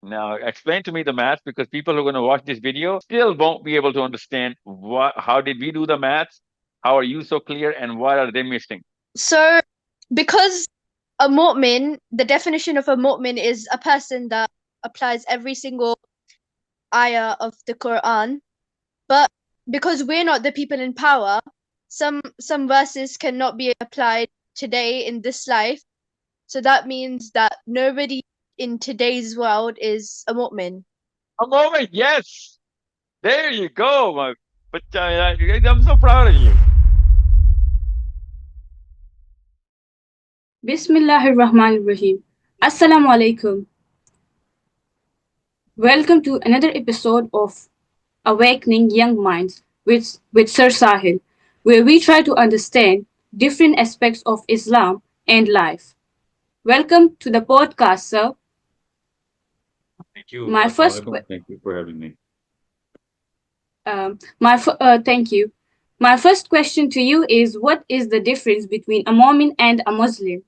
Now, explain to me the math because people who are going to watch this video still won't be able to understand how did we do the maths? How are you so clear and what are they missing? So, because a mu'min, the definition of a mu'min is a person that applies every single ayah of the Quran. But because we're not the people in power, some verses cannot be applied today in this life. So that means that nobody in today's world is a mu'min. A moment, yes. There you go. But I'm so proud of you. Bismillahirrahmanirrahim. Assalamu alaikum. Welcome to another episode of Awakening Young Minds with Sir Sahil, where we try to understand different aspects of Islam and life. Welcome to the podcast, sir. Thank you. My Assalamu first, alaikum. Thank you for having me. thank you. My first question to you is: what is the difference between a Mormon and a Muslim?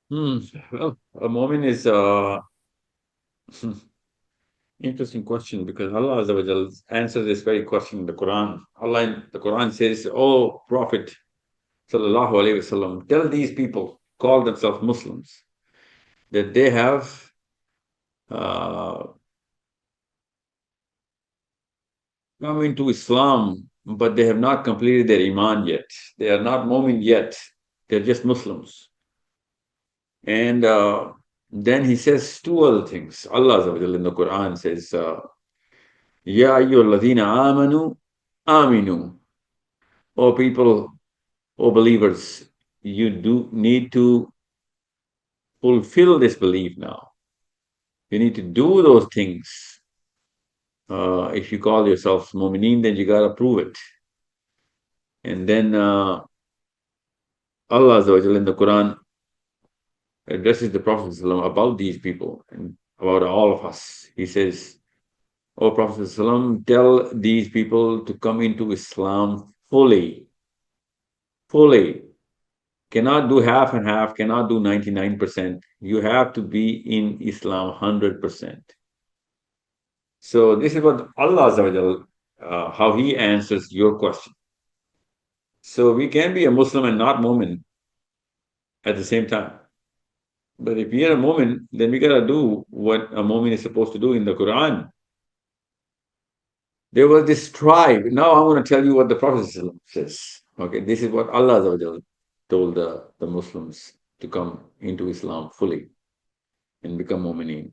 Hmm. Well, a moment is interesting question because Allah Azza wa Jal answers this very question in the Quran. Allah in the Quran says, "Oh Prophet Sallallahu Alaihi Wasallam, tell these people, call themselves Muslims, that they have uh, come into Islam, but they have not completed their Iman yet. They are not Mu'min yet. They're just Muslims." And then he says two other things. Allah Azza wa Jal in the Quran says, Ya ayyuhalladhina amanu aminu. O people, O believers, you do need to fulfill this belief now. You need to do those things. If you call yourselves mu'mineen, then you gotta prove it. And then Allah Azza wa Jalla in the Quran addresses the Prophet ﷺ about these people and about all of us. He says, O Prophet ﷺ, tell these people to come into Islam fully. Fully. Cannot do half and half, cannot do 99%. You have to be in Islam 100%. So this is what Allah Azza wa Jal, how He answers your question. So we can be a Muslim and not Mu'min at the same time. But if we are a Mu'min, then we gotta do what a Mu'min is supposed to do in the Quran. There was this tribe. Now I want to tell you what the Prophet says. Okay, this is what Allah Azza wa Jal told the Muslims to come into Islam fully and become Mu'mineen.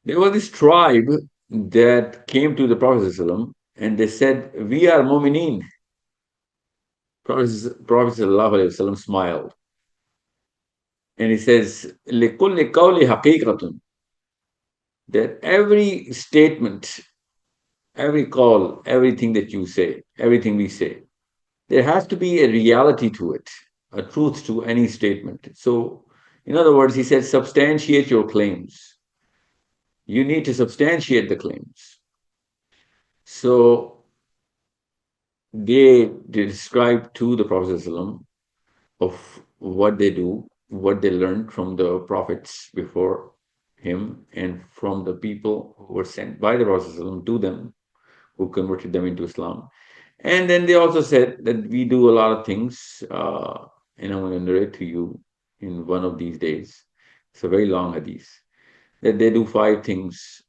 There was this tribe that came to the Prophet ﷺ and they said, "We are Mu'mineen." Prophet ﷺ smiled and he says, لِكُلِّ قَوْلِ حَقِيقَةٌ, that every statement, every call, everything that you say, everything we say, there has to be a reality to it, a truth to any statement. So, in other words, he said, substantiate your claims. You need to substantiate the claims. So, they describe to the Prophet ﷺ of what they do, what they learned from the prophets before him, and from the people who were sent by the Prophet ﷺ to them, who converted them into Islam. And then they also said that we do a lot of things, and I'm going to narrate to you in one of these days. It's a very long hadith. That they do five things.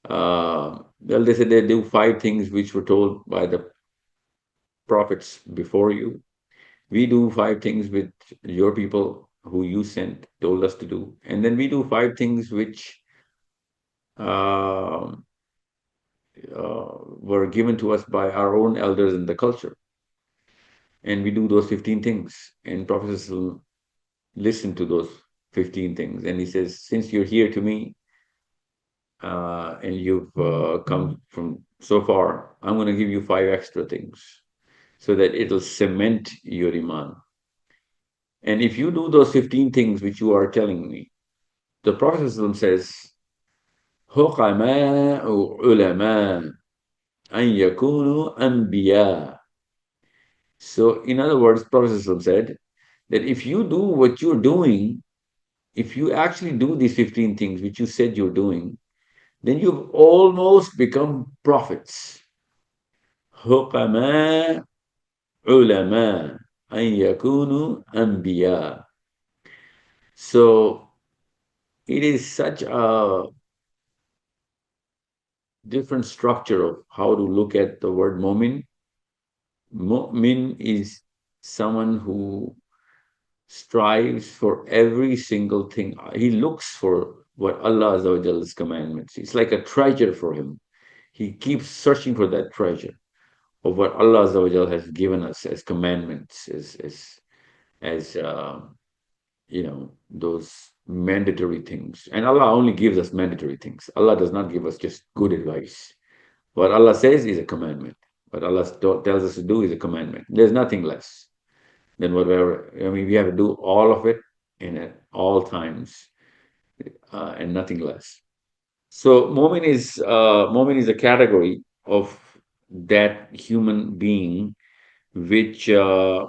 Well, they said they do five things which were told by the prophets before you. We do five things which your people who you sent told us to do. And then we do five things which uh, were given to us by our own elders in the culture. And we do those 15 things. And Prophet listened to those 15 things. And he says, since you're here to me and you've come from so far, I'm going to give you five extra things so that it'll cement your iman. And if you do those 15 things which you are telling me, the Prophet says, حُقَمَاءُ عُلَمَاء أَن يَكُونُوا أَنْبِيَاء. So, in other words, Prophet said that if you do what you're doing, if you actually do these 15 things which you said you're doing, then you've almost become prophets. حكماء علماء أن يكونوا أنبياء. So it is such a different structure of how to look at the word mu'min. Mu'min is someone who strives for every single thing. He looks for what Allah Azza wa Jalla's commandments. It's like a treasure for him. He keeps searching for that treasure of what Allah Azza wa Jalla has given us as commandments, as those mandatory things. And Allah only gives us mandatory things. Allah does not give us just good advice. What Allah says is a commandment. What Allah tells us to do is a commandment. There's nothing less than whatever. I mean, we have to do all of it and at all times, and nothing less. So, moment is a category of that human being which who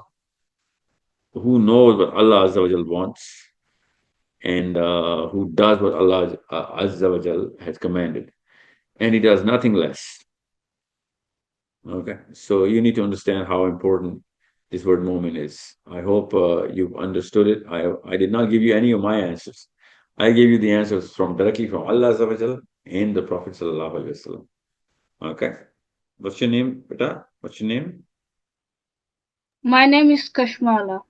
knows what Allah Azza wa Jal wants, and who does what Allah Azza wa Jal has commanded, and he does nothing less. Okay, so you need to understand how important this word moment is. I hope you've understood it. I did not give you any of my answers. I gave you the answers from directly from Allah Azza wa Jal and the Prophet Sallallahu Alaihi Wasallam. Okay, what's your name, beta? What's your name? My name is Kashmala.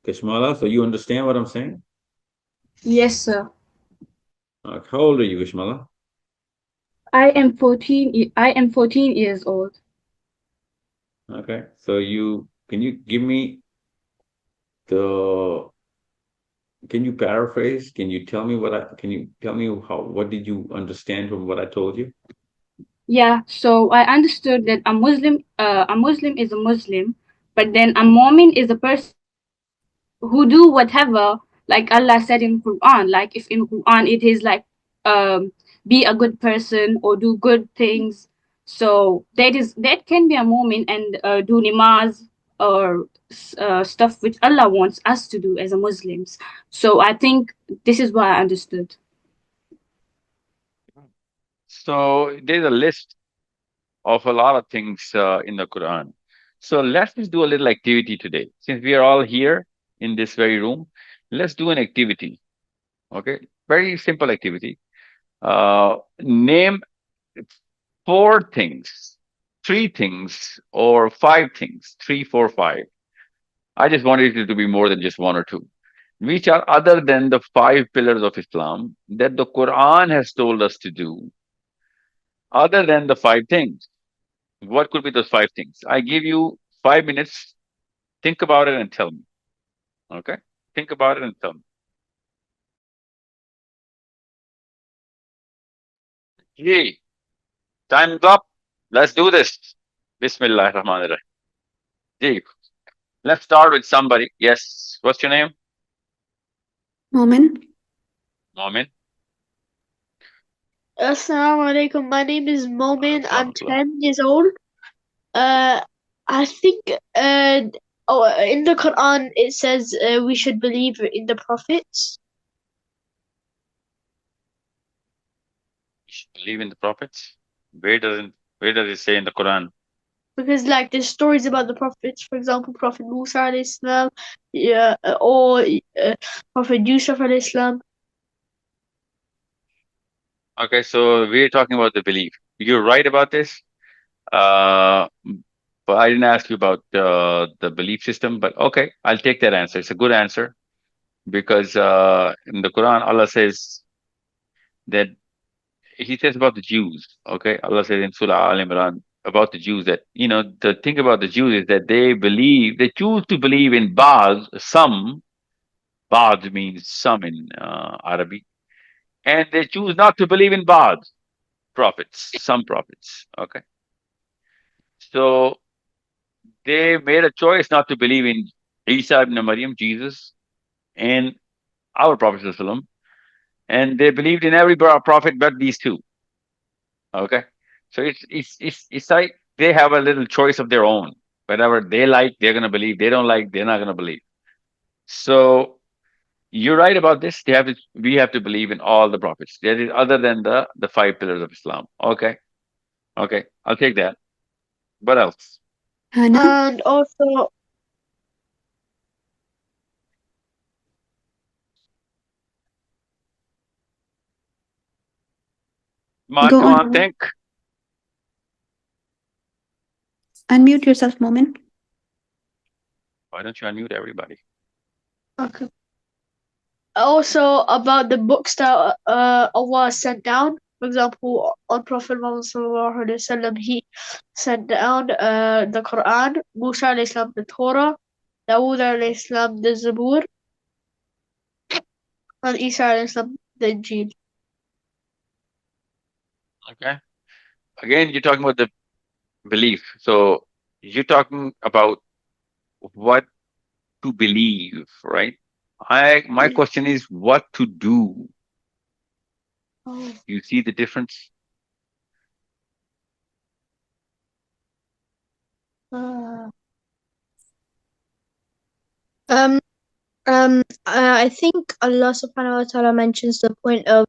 Kashmala. So you understand what I'm saying? Yes, sir. How old are you, Kashmala? I am 14 years old. Okay, so you can you give me the can you paraphrase? Can you tell me can you tell me what did you understand from what I told you? Yeah, so I understood that a Muslim is a Muslim, but then a Mu'min is a person who do whatever like Allah said in Quran. Like if in Quran it is like um be a good person or do good things. So that can be a Mu'min and do namaz or stuff which Allah wants us to do as a Muslims. So I think this is what I understood. So there's a list of a lot of things in the Quran. So let's just do a little activity today. Since we are all here in this very room, let's do an activity. Okay, very simple activity. Name four things, three things, or five things. Three, four, five. I just wanted it to be more than just one or two, which are other than the five pillars of Islam that the Quran has told us to do, other than the five things. What could be those five things? I give you 5 minutes. Think about it and tell me. Okay? Think about it and tell me. Yay. Time's up. Let's do this. Bismillah Rahman Rahim. Yay. Let's start with somebody. Yes. What's your name? Moment. Momin. Assalamu alaikum. My name is Momin. I'm Rahmatullah. 10 years old. Uh, I think in the Quran it says we should believe in the prophets You should believe in the prophets. Where doesn't where does it say in the Quran? because like there's stories about the prophets. For example, Prophet Musa alayhi salam, yeah, or Prophet Yusuf alayhi salam. Okay, so we're talking about the belief. You're right about this. Uh, but I didn't ask you about the belief system, but okay, I'll take that answer. It's a good answer because in the Quran, Allah says that He says about the Jews. Okay, Allah says in Surah Al Imran about the Jews that the thing about the Jews is that they choose to believe in Ba'd, some. Ba'd means some in Arabic, and they choose not to believe in Ba'd, prophets, some prophets. Okay, so they made a choice not to believe in Isa ibn Maryam, Jesus, and our Prophet ﷺ, and they believed in every prophet but these two. Okay, so it's like they have a little choice of their own. Whatever they like, they're gonna believe. They don't like, they're not gonna believe. So You're right about this. We have to believe in all the prophets. That is other than the five pillars of Islam. Okay. Okay. I'll take that. What else? Hannah? And also, Go Come on, on, Moment. think. Unmute yourself, Moment. Why don't you unmute everybody? okay. Also about the books that Allah sent down. For example, on Prophet Muhammad sallallahu alaihi wasallam, he sent down the Quran, Musa alayhi salam the Torah, Dawood alayhi salam the Zabur, and Isa alayhi salam the Injil. Okay. Again, you're talking about the belief. So you're talking about what to believe, right? My question is what to do. Oh. You see the difference? Uh, um, I think Allah subhanahu wa ta'ala mentions the point of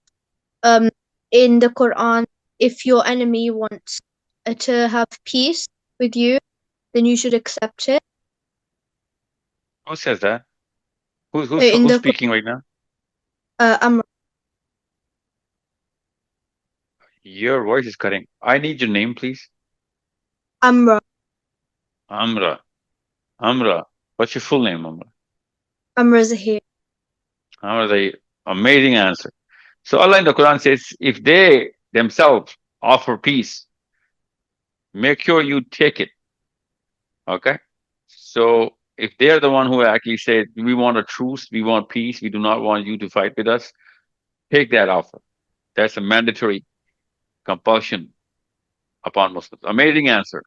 um in the Quran, if your enemy wants to have peace with you, then you should accept it. Who says that? In Who's the speaking right now? Amr, Your voice is cutting. I need your name, please. Amra, Amra. Amra. What's your full name, Amra? Amra Zahir. Amra, the amazing answer. So Allah in the Quran says, if they themselves offer peace, make sure you take it. Okay? So if they're the one who actually said, we want a truce, we want peace, we do not want you to fight with us, take that offer. That's a mandatory compulsion upon Muslims. Amazing answer.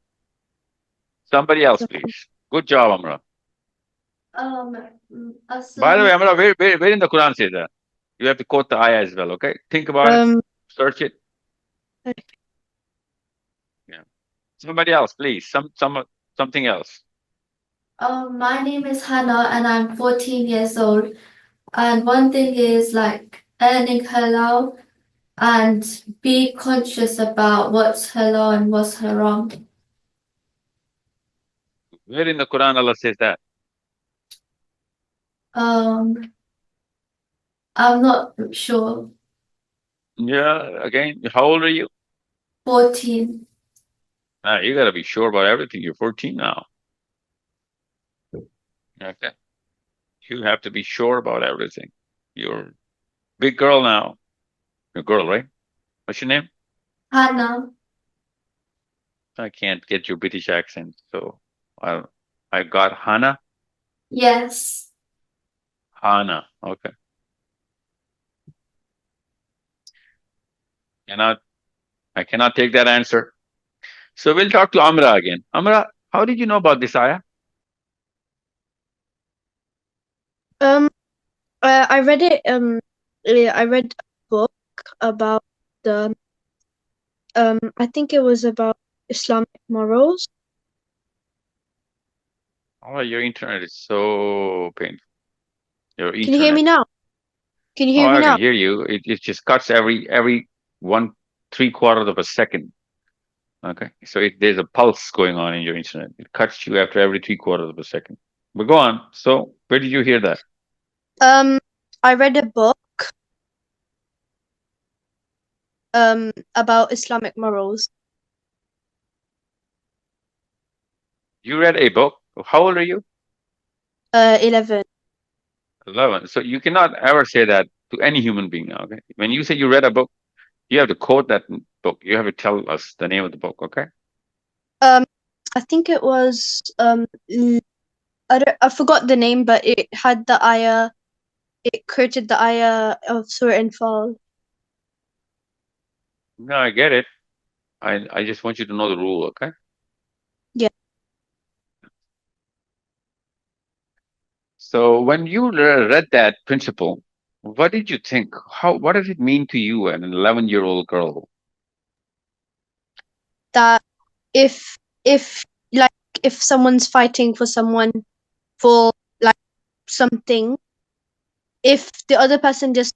Somebody else, please. Good job, Amra. Um, By the way, Assalamu Amra, where in the Quran says that? You have to quote the ayah as well, okay? Think about it, search it. Yeah. Somebody else, please. Something else. My name is Hannah and I'm 14 years old. And one thing is like earning halal and be conscious about what's halal and what's haram. Where in the Quran Allah says that? Um, I'm not sure. Yeah, again, how old are you? 14. You gotta be sure about everything. You're 14 now. Okay. You have to be sure about everything. You're a big girl now. You're a girl, right? What's your name? Hannah. I can't get your British accent, so I got Hannah. Yes. Hannah. Okay. Cannot I cannot take that answer. So we'll talk to Amra again. Amra, how did you know about this ayah? Um, I read it. I read a book about the. I think it was about Islamic morals. Oh, your internet is so painful. Your Can you hear me internet. now? Can you Oh, hear me I can now? hear you. It just cuts every 1/3 of a second. Okay. So there's a pulse going on in your internet. It cuts you after every 3/4 of a second. But go on. So where did you hear that? I read a book about Islamic morals. You read a book. How old are you? 11. 11. So you cannot ever say that to any human being now. Okay. When you say you read a book, you have to quote that book. You have to tell us the name of the book. Okay. I think it was I forgot the name, but it had the ayah. It quoted the ayah of Surah Anfal. No, I get it. I just want you to know the rule. Okay. Yeah. So when you read that principle, what did you think? What does it mean to you, an 11-year-old girl? That if if like if someone's fighting for someone for like something, if the other person just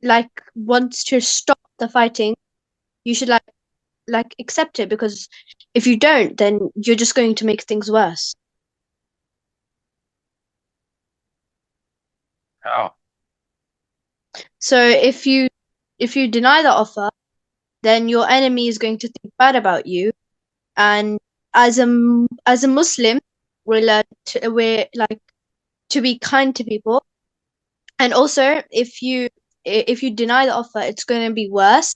like wants to stop the fighting, you should like accept it, because if you don't, then you're just going to make things worse. How? So if you deny the offer, then your enemy is going to think bad about you. And as a Muslim, we're like to be kind to people. And also, if you deny the offer, it's going to be worse,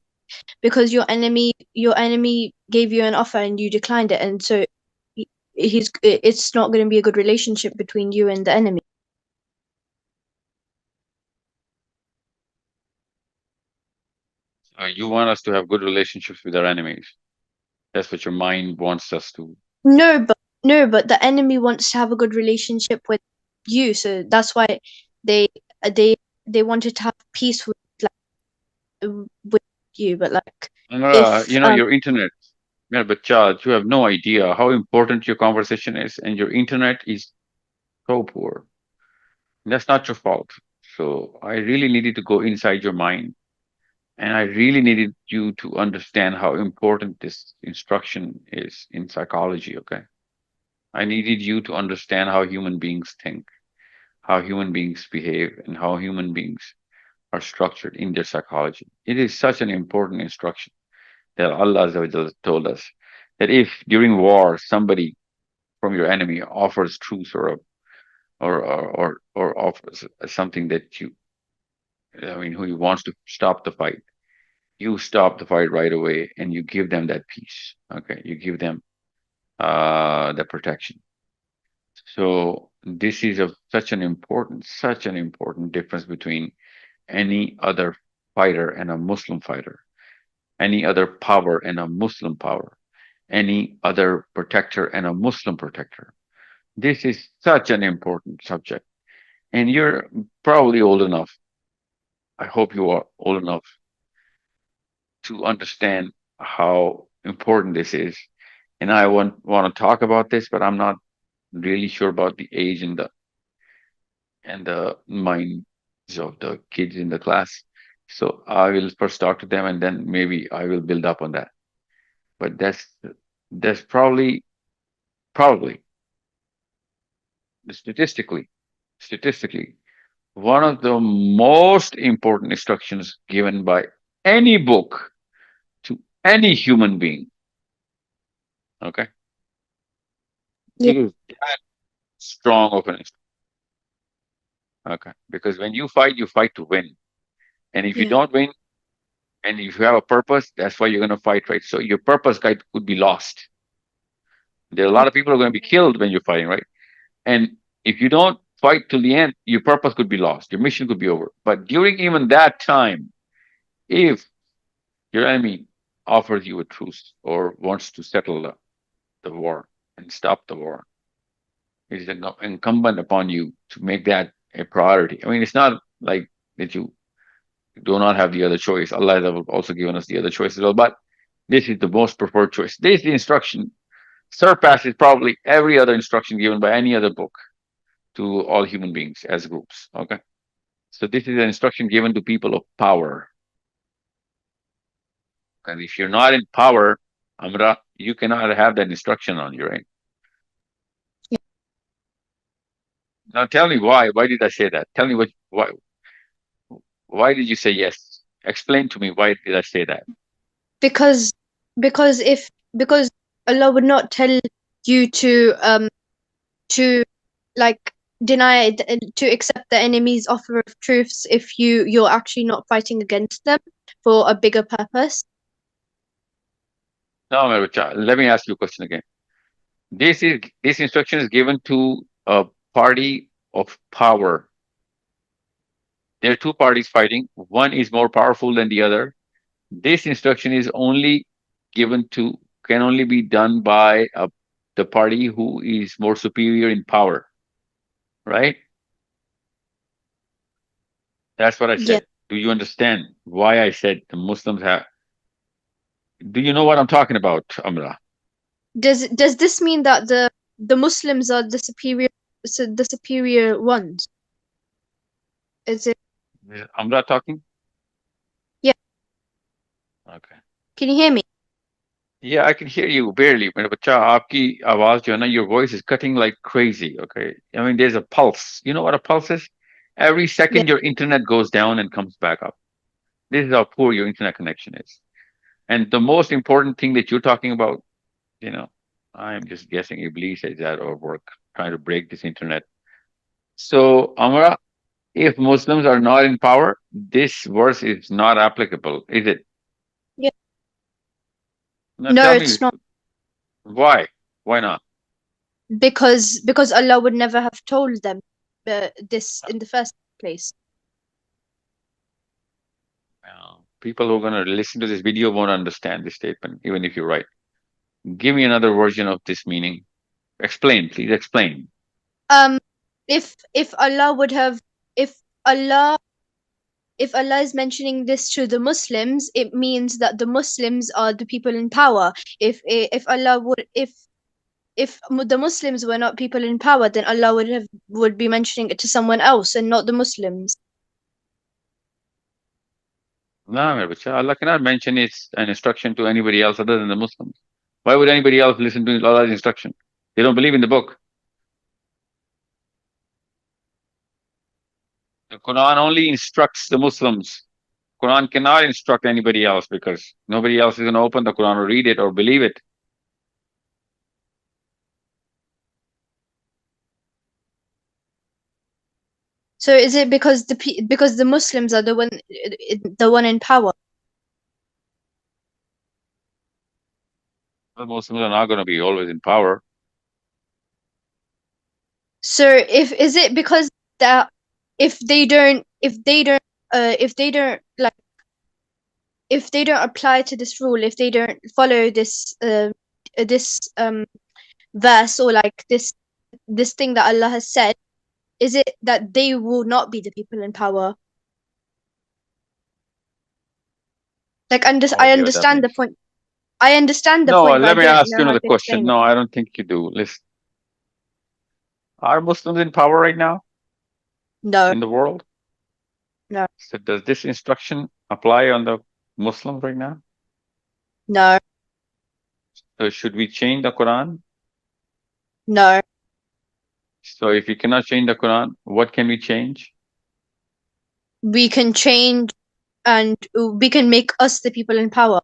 because your enemy gave you an offer and you declined it, and so it's not going to be a good relationship between you and the enemy. You want us to have good relationships with our enemies. That's what your mind wants us to. No, but the enemy wants to have a good relationship with you, so that's why they they they wanted to have peace with you. But like, if Your internet. Yeah, but child, you have no idea how important your conversation is, and your internet is so poor. That's not your fault. So I really needed to go inside your mind, and I really needed you to understand how important this instruction is in psychology, okay? I needed you to understand how human beings think, how human beings behave, and how human beings are structured in their psychology. It is such an important instruction that Allah Azza wa Jalla told us that if during war somebody from your enemy offers truce or offers something that who wants to stop the fight, you stop the fight right away and you give them that peace. Okay, you give them the protection. So this is such an important difference between any other fighter and a Muslim fighter, any other power and a Muslim power, any other protector and a Muslim protector. This is such an important subject. And you're probably old enough. I hope you are old enough to understand how important this is. And I want to talk about this, but I'm not really sure about the age and the minds of the kids in the class. So I will first talk to them and then maybe I will build up on that. But that's probably statistically one of the most important instructions given by any book to any human being. Okay, yeah, it is that strong of an instruction. Okay, because when you fight to win, and if you yeah, don't win, and if you have a purpose, that's why you're going to fight, right? So your purpose could be lost. There are a lot of people who are going to be killed when you're fighting, right? And if you don't fight till the end, your purpose could be lost. Your mission could be over. But during even that time, if your enemy offers you a truce or wants to settle the war and stop the war, it is incumbent upon you to make that a priority. I mean, it's not like that you do not have the other choice. Allah has also given us the other choice as well, but this is the most preferred choice. This is the instruction surpasses probably every other instruction given by any other book to all human beings as groups. Okay. So this is an instruction given to people of power. And if you're not in power, Amra, you cannot have that instruction on you, right? yeah. Now tell me why. Why did I say that? Tell me why did you say yes? Explain to me why did I say that? because because Allah would not tell you to like deny to accept the enemy's offer of truths if you're actually not fighting against them for a bigger purpose. No, let me ask you a question again. This instruction is given to a party of power. There are two parties fighting. One is more powerful than the other. This instruction is only given to can only be done by the party who is more superior in power, right? That's what I Yeah. said. Do you understand why I said the Muslims have? Do you know what I'm talking about, Amra? Does this mean that the Muslims are the superior ones? Is it? I'm not talking. Yeah. Okay. Can you hear me? Yeah, I can hear you barely. But बच्चा आपकी आवाज जो है ना, your voice is cutting like crazy. Okay, I mean there's a pulse. You know what a pulse is? Every Yeah. second your internet goes down and comes back up. This is how poor your internet connection is. And the most important thing that you're talking about, you know, I'm just guessing Iblis is at our work trying to break this internet. So, Amara, if Muslims are not in power, this verse is not applicable, is it? Yeah. Now No, tell it's me not. why? Why not? Because Allah would never have told them this in the first place. People who are going to listen to this video won't understand this statement, even if you're right. Give me another version of this meaning. Explain, please explain. Um, if Allah would have, if Allah if Allah is mentioning this to the Muslims, it means that the Muslims are the people in power. If Allah would if the Muslims were not people in power, then Allah would be mentioning it to someone else and not the Muslims. No, mere bacha, Allah cannot mention its an instruction to anybody else other than the Muslims. Why would anybody else listen to Allah's instruction? They don't believe in the book. The Quran only instructs the Muslims. Quran cannot instruct anybody else because nobody else is going to open the Quran or read it or believe it. So is it because because the Muslims are the one in power? The Muslims are not going to be always in power. So if is it because that if they don't like if they don't apply to this rule, if they don't follow this verse or like this thing that Allah has said, is it that they will not be the people in power? Like No I idea what that understand the means. point. I understand the No, point, but I let me don't ask know you how another to question. explain it. No, I don't think you do. Listen, are Muslims in power right now No, in the world? no, So does this instruction apply on the Muslims right now? no, So should we change the Quran? no. So if we cannot change the Quran, what can we change? We can change and we can make us the people in power.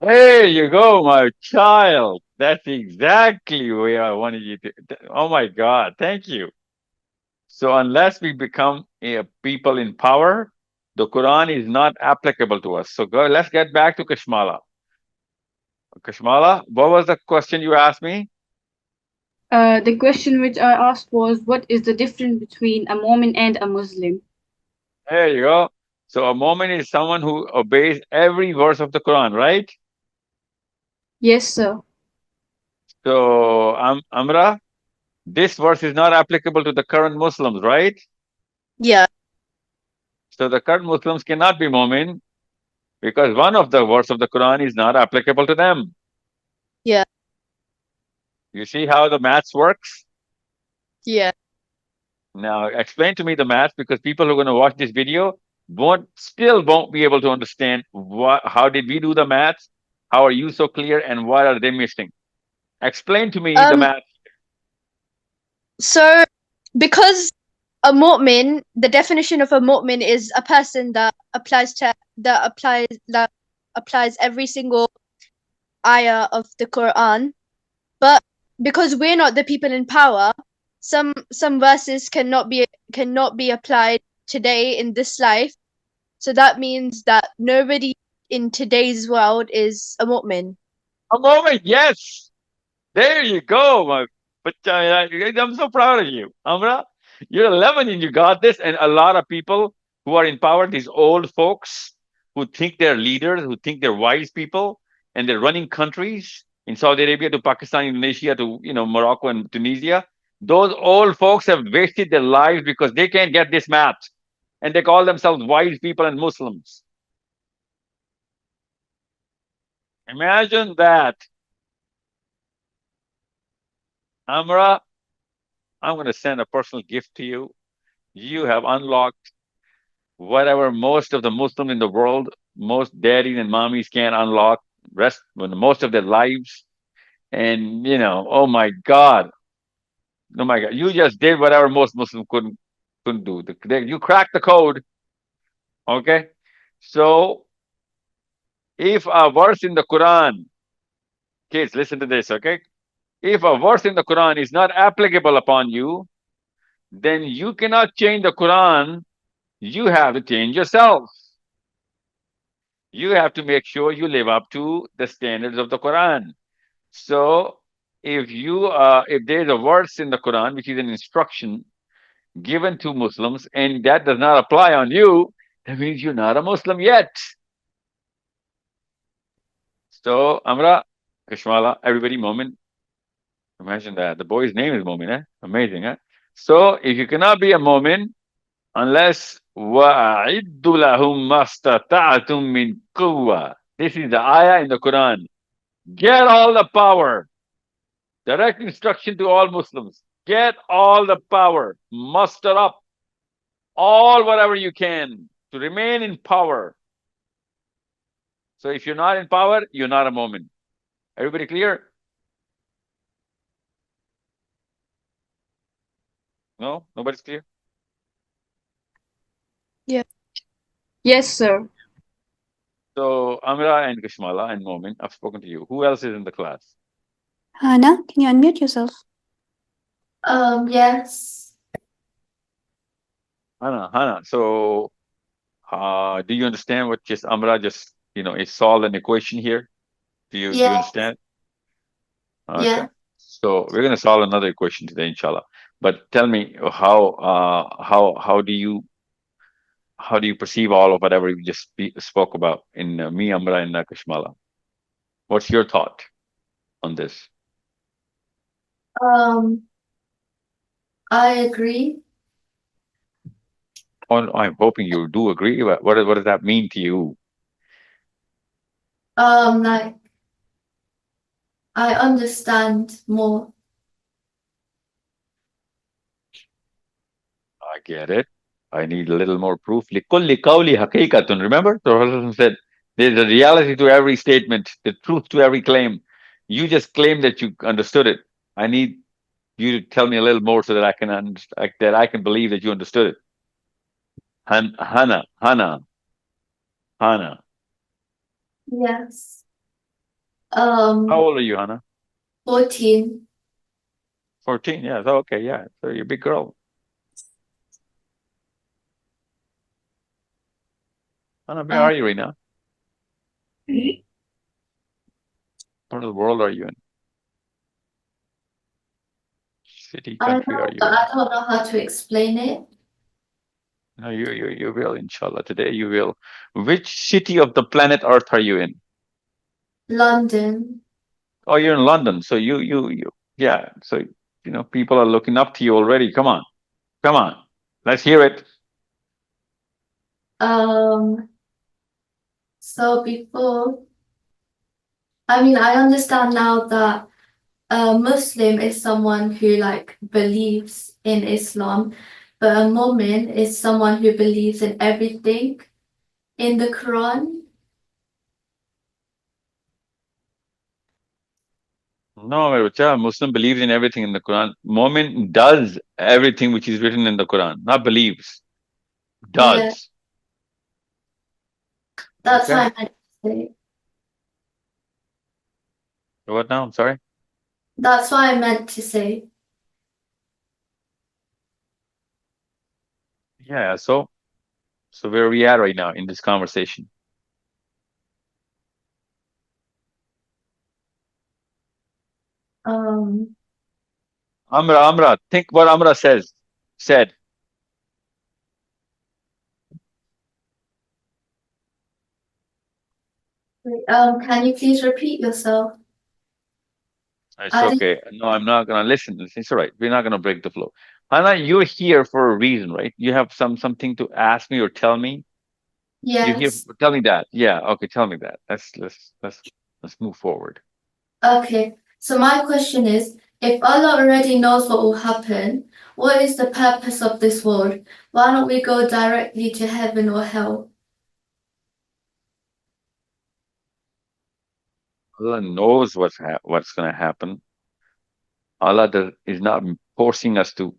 There you go, my child. That's exactly where I wanted you to. Oh my God, thank you. So unless we become a people in power, the Quran is not applicable to us. So go, let's get back to Kashmala. Kashmala, what was the question you asked me? The question which I asked was, what is the difference between a Mormon and a Muslim? There you go. So a Mu'min is someone who obeys every verse of the Quran, right? Yes, sir. So Amra, this verse is not applicable to the current Muslims, right? Yeah, So the current Muslims cannot be Mu'min because one of the words of the Quran is not applicable to them. yeah, You see how the maths works? yeah. Now explain to me the maths because people who are going to watch this video won't be able to understand how did we do the maths? How are you so clear and what are they missing? Explain to me the Um, maths. so because a mu'min, the definition of a mu'min is a person that applies every single ayah of the Quran. But because we're not the people in power, some verses cannot be applied today in this life. So that means that nobody in today's world is a mu'min. A moment, yes. There you go, my. But I'm so proud of you, Amra. You're 11 and you got this. And a lot of people who are in power, these old folks who think they're leaders, who think they're wise people, and they're running countries in Saudi Arabia to Pakistan, Indonesia to Morocco and Tunisia. Those old folks have wasted their lives because they can't get this math, and they call themselves wise people and Muslims. Imagine that, Amra. I'm going to send a personal gift to you. You have unlocked Whatever most of the Muslims in the world, most daddies and mommies can't unlock rest when most of their lives. And oh my God, you just did whatever most Muslims couldn't do. You cracked the code. Okay, so if a verse in the Quran, kids, listen to this. Okay, if a verse in the Quran is not applicable upon you, then you cannot change the Quran. You have to change yourself. You have to make sure you live up to the standards of the Quran. So if there's a verse in the Quran which is an instruction given to Muslims and that does not apply on you, that means you're not a Muslim yet. So Amra, Kashmala, everybody, Moment. Imagine that. The boy's name is Momin, eh? Amazing, eh? So if you cannot be a Momin unless وَأَعِدُّ لَهُمْ مَا اسْتَطَعْتُم مِّن قُوَّةٍ. This is the ayah in the Quran. Get all the power. Direct instruction to all Muslims. Get all the power. Muster up all whatever you can to remain in power. So if you're not in power, you're not a Momin. Everybody clear? No? Nobody's clear? Yeah. Yes, sir. So Amira and Kashmala and Momin, I've spoken to you. Who else is in the class? Hannah, can you unmute yourself? Yes. Hannah. So do you understand what just Amra just is solved an equation here? Do you Yeah. understand? Okay. Yeah. So we're gonna solve another equation today, inshallah. But tell me how do you perceive all of whatever you just spoke about in me, Amra, and Kashmala? What's your thought on this? Um, I agree. Oh, I'm hoping you do agree. What does that mean to you? Like I understand more. I get it. I need a little more proof. لِكُلِّ قَوْلِ حَقِيقَةٌ. Remember? The Prophet said, there's a reality to every statement, the truth to every claim. You just claim that you understood it. I need you to tell me a little more so that I can that I can believe that you understood it. Hannah. Yes. How Um, old are you, Hannah? 14. 14. Yeah. So, okay. Yeah. So you're a big girl. Hannah, where Uh, are you right now? What of the world are you in? City, I country are know, you but in? I don't know how to explain it. No, you will, inshallah. Today you will. Which city of the planet Earth are you in? London. Oh, you're in London. So you yeah. So people are looking up to you already. Come on. Let's hear it. Um, so before, I mean, I understand now that a Muslim is someone who like believes in Islam, but a Mu'min is someone who believes in everything in the Quran. No, my bacha, Muslim believes in everything in the Quran. Mu'min does everything which is written in the Quran, not believes. Yeah, Does. that's Okay. what I meant to say. So what now? I'm sorry. That's what I meant to say. Yeah. So where are we at right now in this conversation? Um, Amra, think what Amra said. can you please repeat yourself? It's I didn't, okay. No, I'm not gonna listen. It's all right. We're not gonna break the flow. Hannah, you're here for a reason, right? You have something to ask me or tell me. You're here. yes. Tell me that. Yeah. Okay. Tell me that. Let's move forward. Okay. So my question is, If Allah already knows what will happen, what is the purpose of this world? Why don't we go directly to heaven or hell? Allah knows what's going to happen. Allah is not forcing us to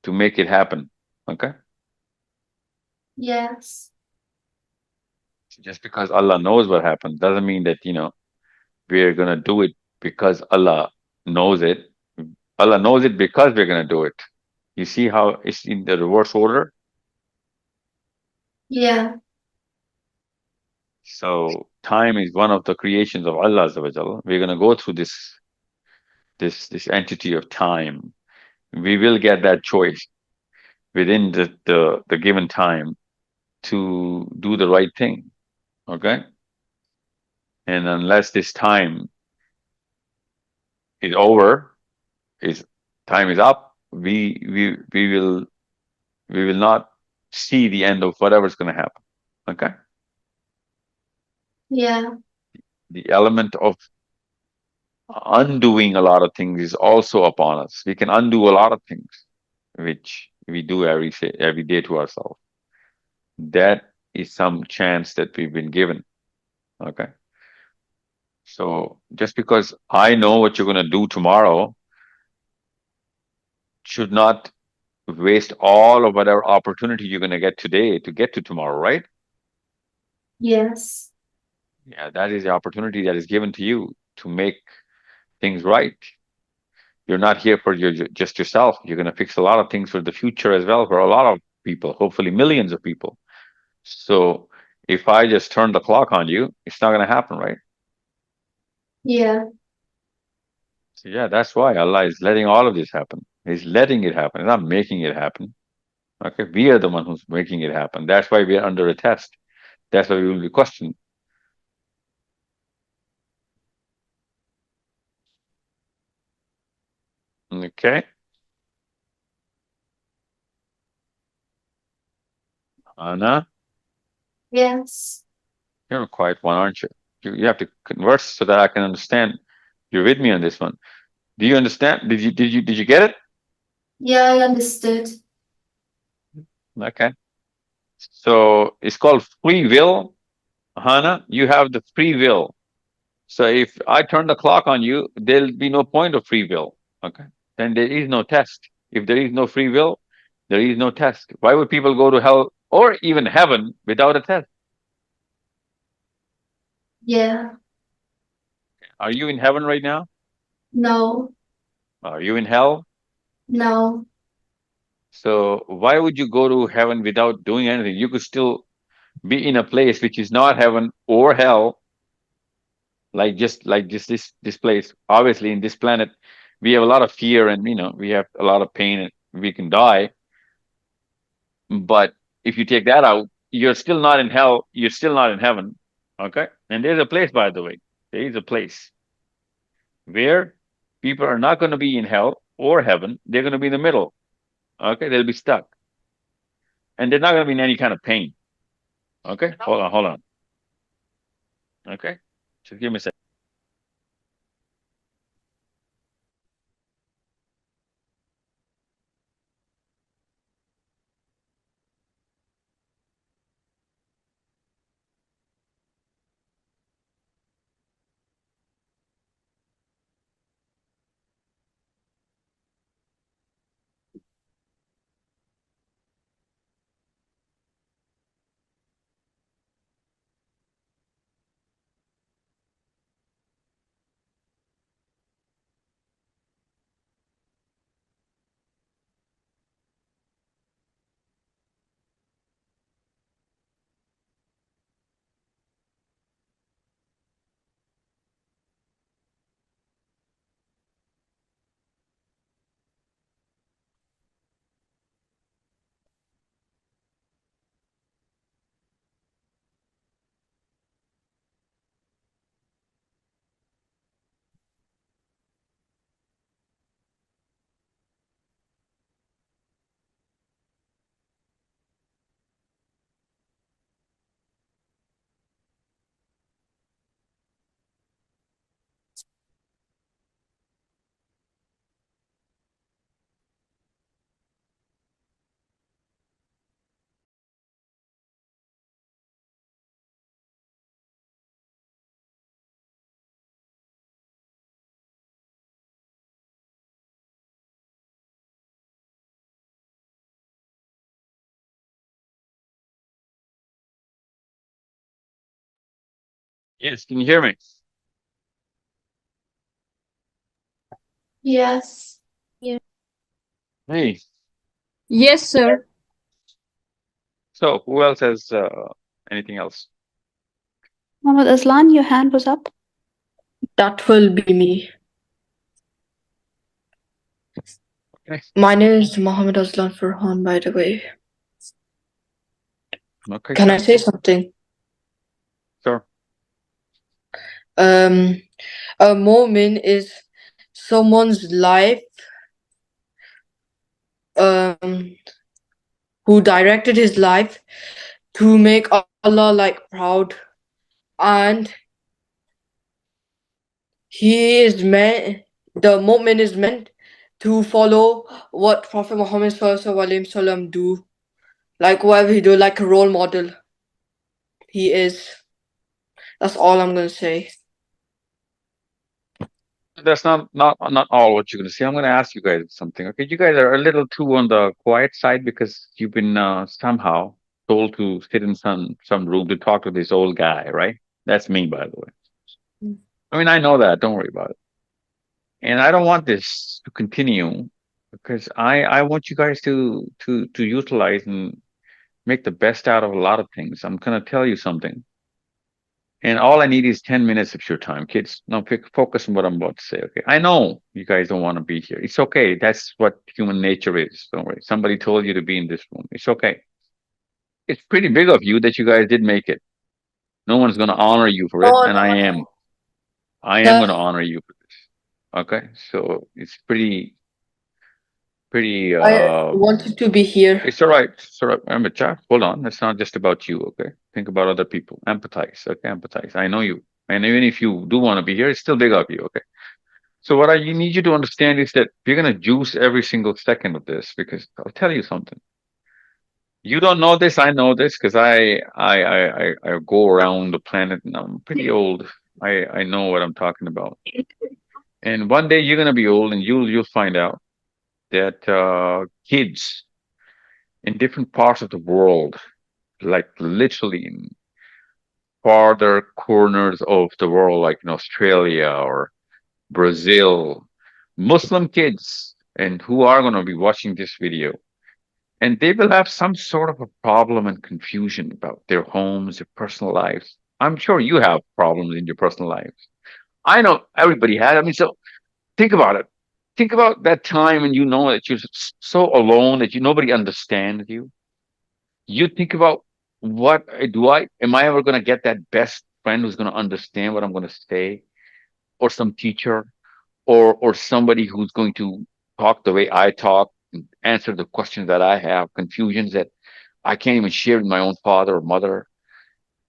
make it happen. Okay? Yes. Just because Allah knows what happened doesn't mean that, we're going to do it because Allah knows it. Allah knows it because we're going to do it. You see how it's in the reverse order? Yeah. So time is one of the creations of Allah Azza wa Jalla. We're going to go through this entity of time. We will get that choice within the given time to do the right thing. Okay? And unless this time is over, is time is up, we will not see the end of whatever's going to happen. Okay? Yeah. The element of undoing a lot of things is also upon us. We can undo a lot of things, which we do every day to ourselves. That is some chance that we've been given. Okay. So just because I know what you're going to do tomorrow should not waste all of whatever opportunity you're going to get today to get to tomorrow, right? Yes. Yeah, that is the opportunity that is given to you to make things right. You're not here for just yourself. You're going to fix a lot of things for the future as well, for a lot of people, hopefully millions of people. So if I just turn the clock on you, it's not going to happen, right? Yeah. So yeah, that's why Allah is letting all of this happen. He's letting it happen. He's not making it happen. Okay, we are the one who's making it happen. That's why we are under a test. That's why we will be questioned. Okay, Anna, Yes. you're a quiet one, aren't you? You have to converse so that I can understand. You're with me on this one. Do you understand? Did you get it? Yeah, I understood. Okay. So it's called free will, Hannah. You have the free will. So if I turn the clock on you, there'll be no point of free will. Okay. Then there is no test. If there is no free will, there is no test. Why would people go to hell or even heaven without a test? Yeah. Are you in heaven right now? No. Are you in hell? No. So why would you go to heaven without doing anything? You could still be in a place which is not heaven or hell, like just this place. Obviously, in this planet, we have a lot of fear and we have a lot of pain and we can die. But if you take that out, you're still not in hell. You're still not in heaven. Okay. And there's a place, by the way, there is a place where people are not going to be in hell or heaven. They're going to be in the middle. Okay. They'll be stuck and they're not going to be in any kind of pain. Okay. Hold on. Hold on. Okay. Just give me a second. Yes, can you hear me? Yes. Yeah. Hey, Yes, sir. so who else has anything else? Muhammad Aslan, your hand was up. That will be me. Okay, My name is Mohammed Aslan Farhan, by the way. okay, Can I sure, say something? sure. Um, a moment is someone's life um, who directed his life to make Allah like proud, and he is meant. The moment is meant to follow what Prophet Muhammad Sallallahu Alaihi Wasallam do, like whatever he do, like a role model. He is. That's all I'm gonna say. That's not all what you're going to say. I'm going to ask you guys something. Okay, you guys are a little too on the quiet side because you've been somehow told to sit in some room to talk to this old guy, right? That's me, by the way. I mean, I know that. Don't worry about it. And I don't want this to continue because I want you guys to utilize and make the best out of a lot of things. I'm going to tell you something. And all I need is 10 minutes of your time, kids. Now focus on what I'm about to say, okay? I know you guys don't want to be here. It's okay. That's what human nature is. Don't worry. Somebody told you to be in this room. It's okay. It's pretty big of you that you guys did make it. No one's going to honor you for it. No, And I no, am. I am going to sir. honor you for this. Okay? So it's pretty, I wanted to be here. it's all right. It's all right. Remember, chat. Hold on. It's not just about you, okay? Think about other people. Empathize, okay? Empathize. I know you. And even if you do want to be here, it's still big of you, okay? So what I you need you to understand is that you're gonna juice every single second of this because I'll tell you something. You don't know this, I know this because I go around the planet and I'm pretty old. I know what I'm talking about. And one day you're gonna be old and you'll find out that kids in different parts of the world, like literally in farther corners of the world, like in Australia or Brazil, Muslim kids, and who are going to be watching this video, and they will have some sort of a problem and confusion about their homes, their personal lives. I'm sure you have problems in your personal lives. I know everybody had. I mean, so think about it. Think about that time when you know that you're so alone that nobody understands you. You think about what do I am I ever going to get that best friend who's going to understand what I'm going to say, or some teacher, or somebody who's going to talk the way I talk, and answer the questions that I have, confusions that I can't even share with my own father or mother.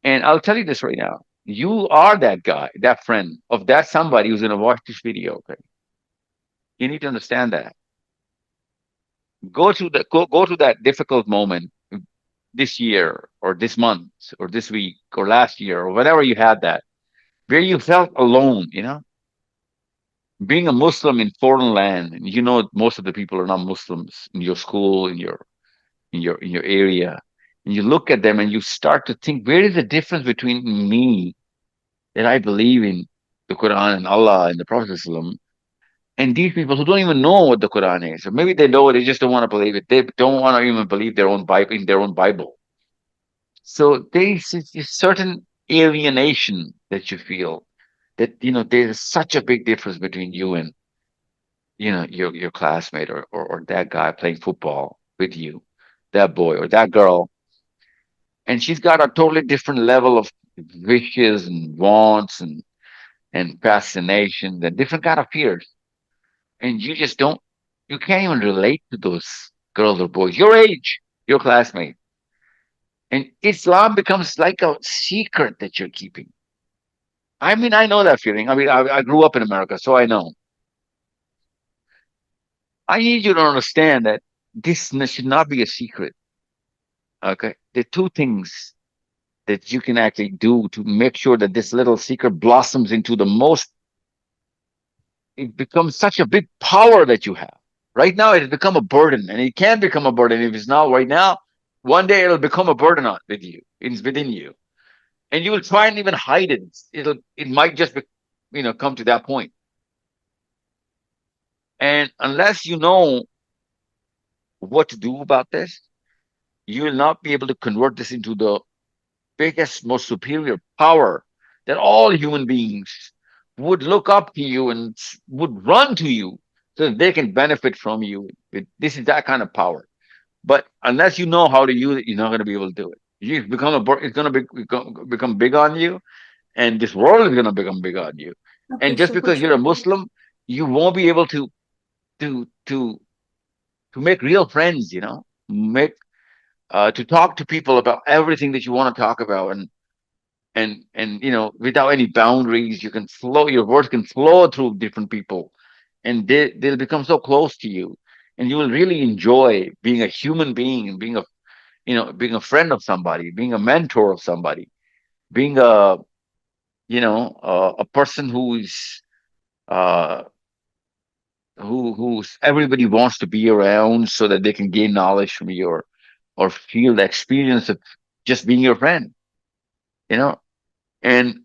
And I'll tell you this right now. You are that guy, that friend of that somebody who's going to watch this video. Okay. You need to understand that. Go to that difficult moment this year or this month or this week or last year or whatever you had that where you felt alone, being a Muslim in foreign land, and most of the people are not Muslims in your school, in your area, and you look at them and you start to think, where is the difference between me that I believe in the Quran and Allah and the Prophet ﷺ, and these people who don't even know what the Quran is, or maybe they know it, they just don't want to believe it. They don't want to even believe their own Bible in their own Bible. So there's a certain alienation that you feel that there's such a big difference between you and your classmate or that guy playing football with you, that boy or that girl, and she's got a totally different level of wishes and wants and fascinations and different kind of fears, and you can't even relate to those girls or boys your age, your classmate, and Islam becomes like a secret that you're keeping. I mean, I know that feeling. I mean, I grew up in America, so I know. I need you to understand that this should not be a secret. Okay. There are two things that you can actually do to make sure that this little secret blossoms into it becomes such a big power that you have. Right now, it has become a burden, and it can become a burden if it's not right now. One day it'll become a burden with you. It's within you. and you will try and even hide it. It might just be, come to that point. And unless you know what to do about this, you will not be able to convert this into the biggest, most superior power that all human beings would look up to you and would run to you so that they can benefit from you. This is that kind of power. But unless you know how to use it, you're not going to be able to do it. It's going to become big on you, and this world is going to become big on you. And Okay, just so because what's you're your a point? Muslim, you won't be able to to to make real friends. Make to talk to people about everything that you want to talk about, and without any boundaries, you can flow. Your words can flow through different people, and they'll become so close to you, and you will really enjoy being a human being and being a friend of somebody, being a mentor of somebody, being a person uh who's everybody wants to be around so that they can gain knowledge from you, or feel the experience of just being your friend, you know and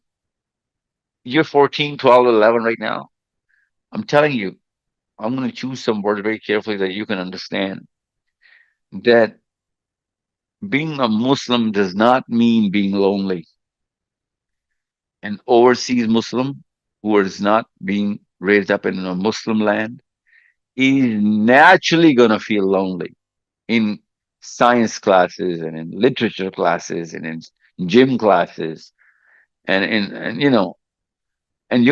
you're 14, 12, 11 right now. I'm telling you, I'm going to choose some words very carefully that you can understand that being a Muslim does not mean being lonely. An overseas Muslim who is not being raised up in a Muslim land is naturally going to feel lonely in science classes and in literature classes and in gym classes, and you're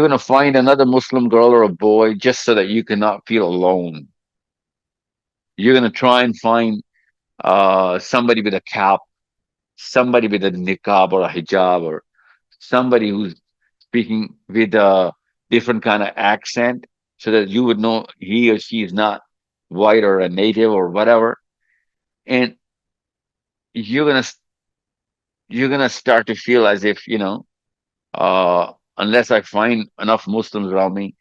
going to find another Muslim girl or a boy just so that you cannot feel alone. You're going to try and find somebody with a cap, somebody with a niqab or a hijab, or somebody who's speaking with a different kind of accent so that you would know he or she is not white or a native or whatever. And you're gonna you're gonna start to feel as if, unless I find enough Muslims around me,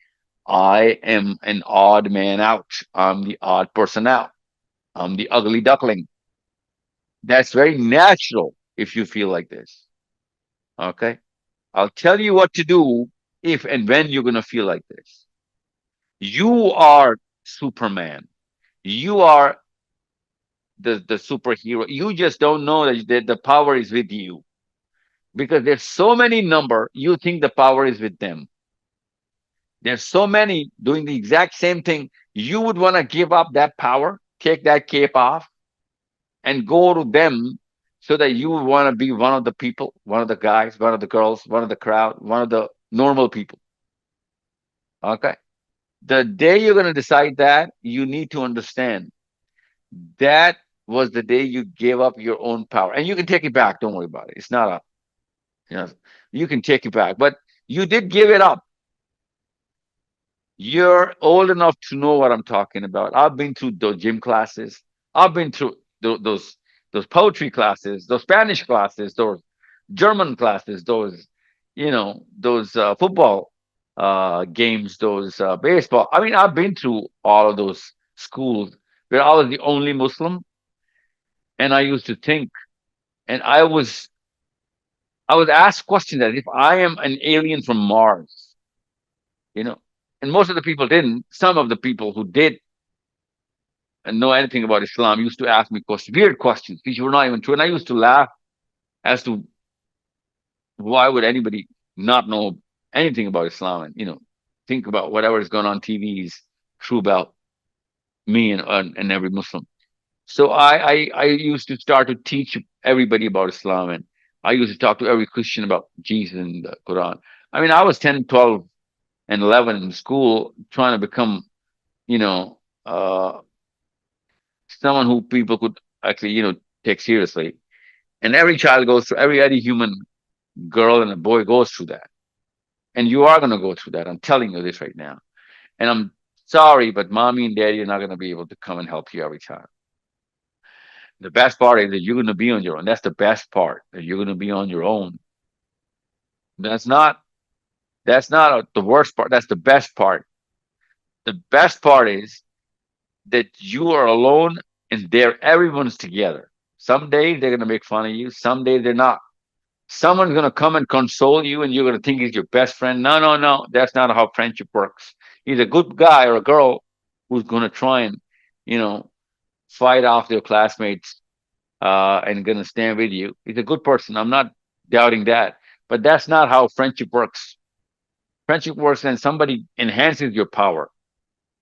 I am an odd man out. I'm the odd person out. I'm the ugly duckling. That's very natural if you feel like this. Okay. I'll tell you what to do if and when you're going to feel like this. You are Superman. You are the superhero. You just don't know that the power is with you because there's so many number. You think the power is with them. There's so many doing the exact same thing. You would want to give up that power, take that cape off, and go to them so that you would want to be one of the people, one of the guys, one of the girls, one of the crowd, one of the normal people. Okay. The day you're going to decide that, you need to understand that was the day you gave up your own power. And you can take it back. Don't worry about it. It's not you know, you can take it back, but you did give it up. You're old enough to know what I'm talking about. I've been through those gym classes. I've been through those poetry classes, those Spanish classes, those German classes, those football games, those baseball. I mean, I've been through all of those schools where I was the only Muslim, and I used to think, and I was asked questions as if I am an alien from Mars, you know. And most of the people didn't. Some of the people who did and know anything about Islam used to ask me questions, weird questions, which were not even true. And I used to laugh as to why would anybody not know anything about Islam and think about whatever is going on TV is true about me and every Muslim. So I used to start to teach everybody about Islam, and I used to talk to every Christian about Jesus and the Quran. I mean, I was 10, 12, and 11 in school trying to become, you know, uh, someone who people could actually, take seriously. And every child goes through, every human girl and a boy goes through that. And you are going to go through that. I'm telling you this right now. And I'm sorry, but mommy and daddy are not going to be able to come and help you every time. The best part is that you're going to be on your own. That's the best part, that you're going to be on your own. That's not, that's not the worst part. That's the best part. The best part is that you are alone and everyone's together. Some days they're going to make fun of you. Some days they're not. Someone's going to come and console you, and you're going to think he's your best friend. No, no, no. That's not how friendship works. He's a good guy or a girl who's going to try and, you know, fight off their classmates and going to stand with you. He's a good person. I'm not doubting that. But that's not how friendship works. Friendship works when somebody enhances your power,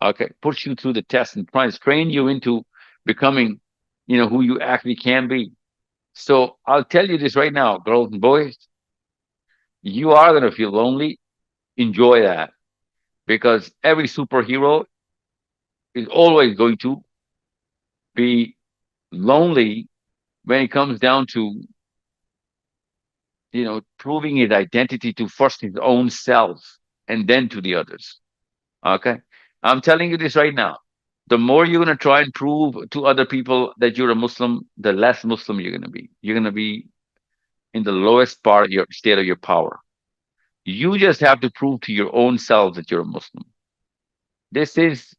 okay, puts you through the test and tries to train you into becoming, who you actually can be. So I'll tell you this right now, girls and boys, you are going to feel lonely. Enjoy that because every superhero is always going to be lonely when it comes down to, proving his identity to first his own self and then to the others. Okay. I'm telling you this right now. The more you're going to try and prove to other people that you're a Muslim, the less Muslim you're going to be. You're going to be in the lowest part of your state of your power. You just have to prove to your own self that you're a Muslim. This is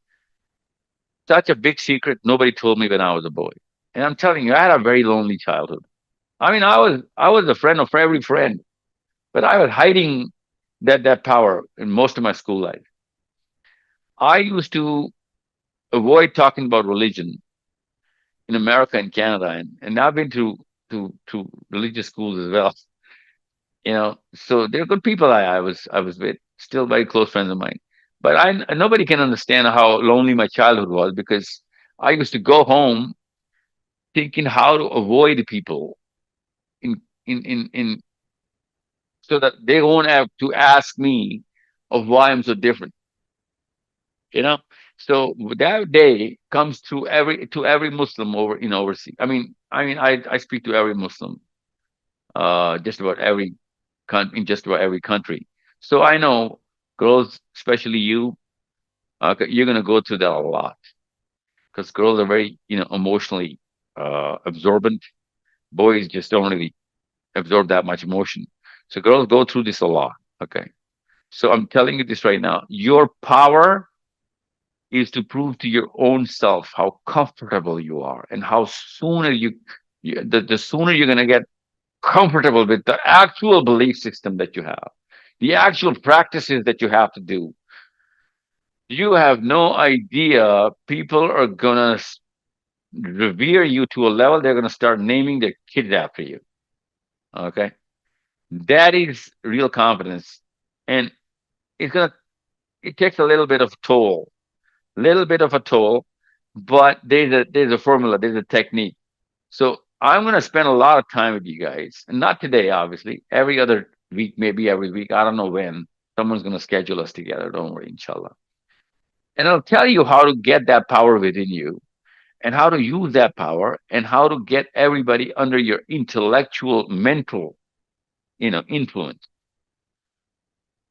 such a big secret nobody told me when I was a boy. And I'm telling you, I had a very lonely childhood. I mean, I was a friend of every friend, but I was hiding that power in most of my school life. I used to avoid talking about religion in America and Canada, and I've been to religious schools as well. So they're good people. I was with, still very close friends of mine. But nobody can understand how lonely my childhood was because I used to go home thinking how to avoid people in so that they won't have to ask me of why I'm so different. You know. So that day comes to every Muslim overseas. I speak to every Muslim, just about every in just about every country. So I know girls, especially you, you're gonna go through that a lot because girls are very, emotionally absorbent. Boys just don't really absorb that much emotion. So girls go through this a lot. Okay. So I'm telling you this right now. Your power is to prove to your own self how comfortable you are and how sooner the sooner you're gonna get comfortable with the actual belief system that you have, the actual practices that you have to do. You have no idea. People are gonna revere you to a level they're gonna start naming their kids after you. Okay, that is real confidence, and it's gonna. It takes a little bit of a toll, but there's a formula, there's a technique. So I'm gonna spend a lot of time with you guys, and not today, obviously. Every other week, maybe every week. I don't know when. Someone's gonna schedule us together. Don't worry, inshallah. And I'll tell you how to get that power within you and how to use that power and how to get everybody under your intellectual, mental, influence.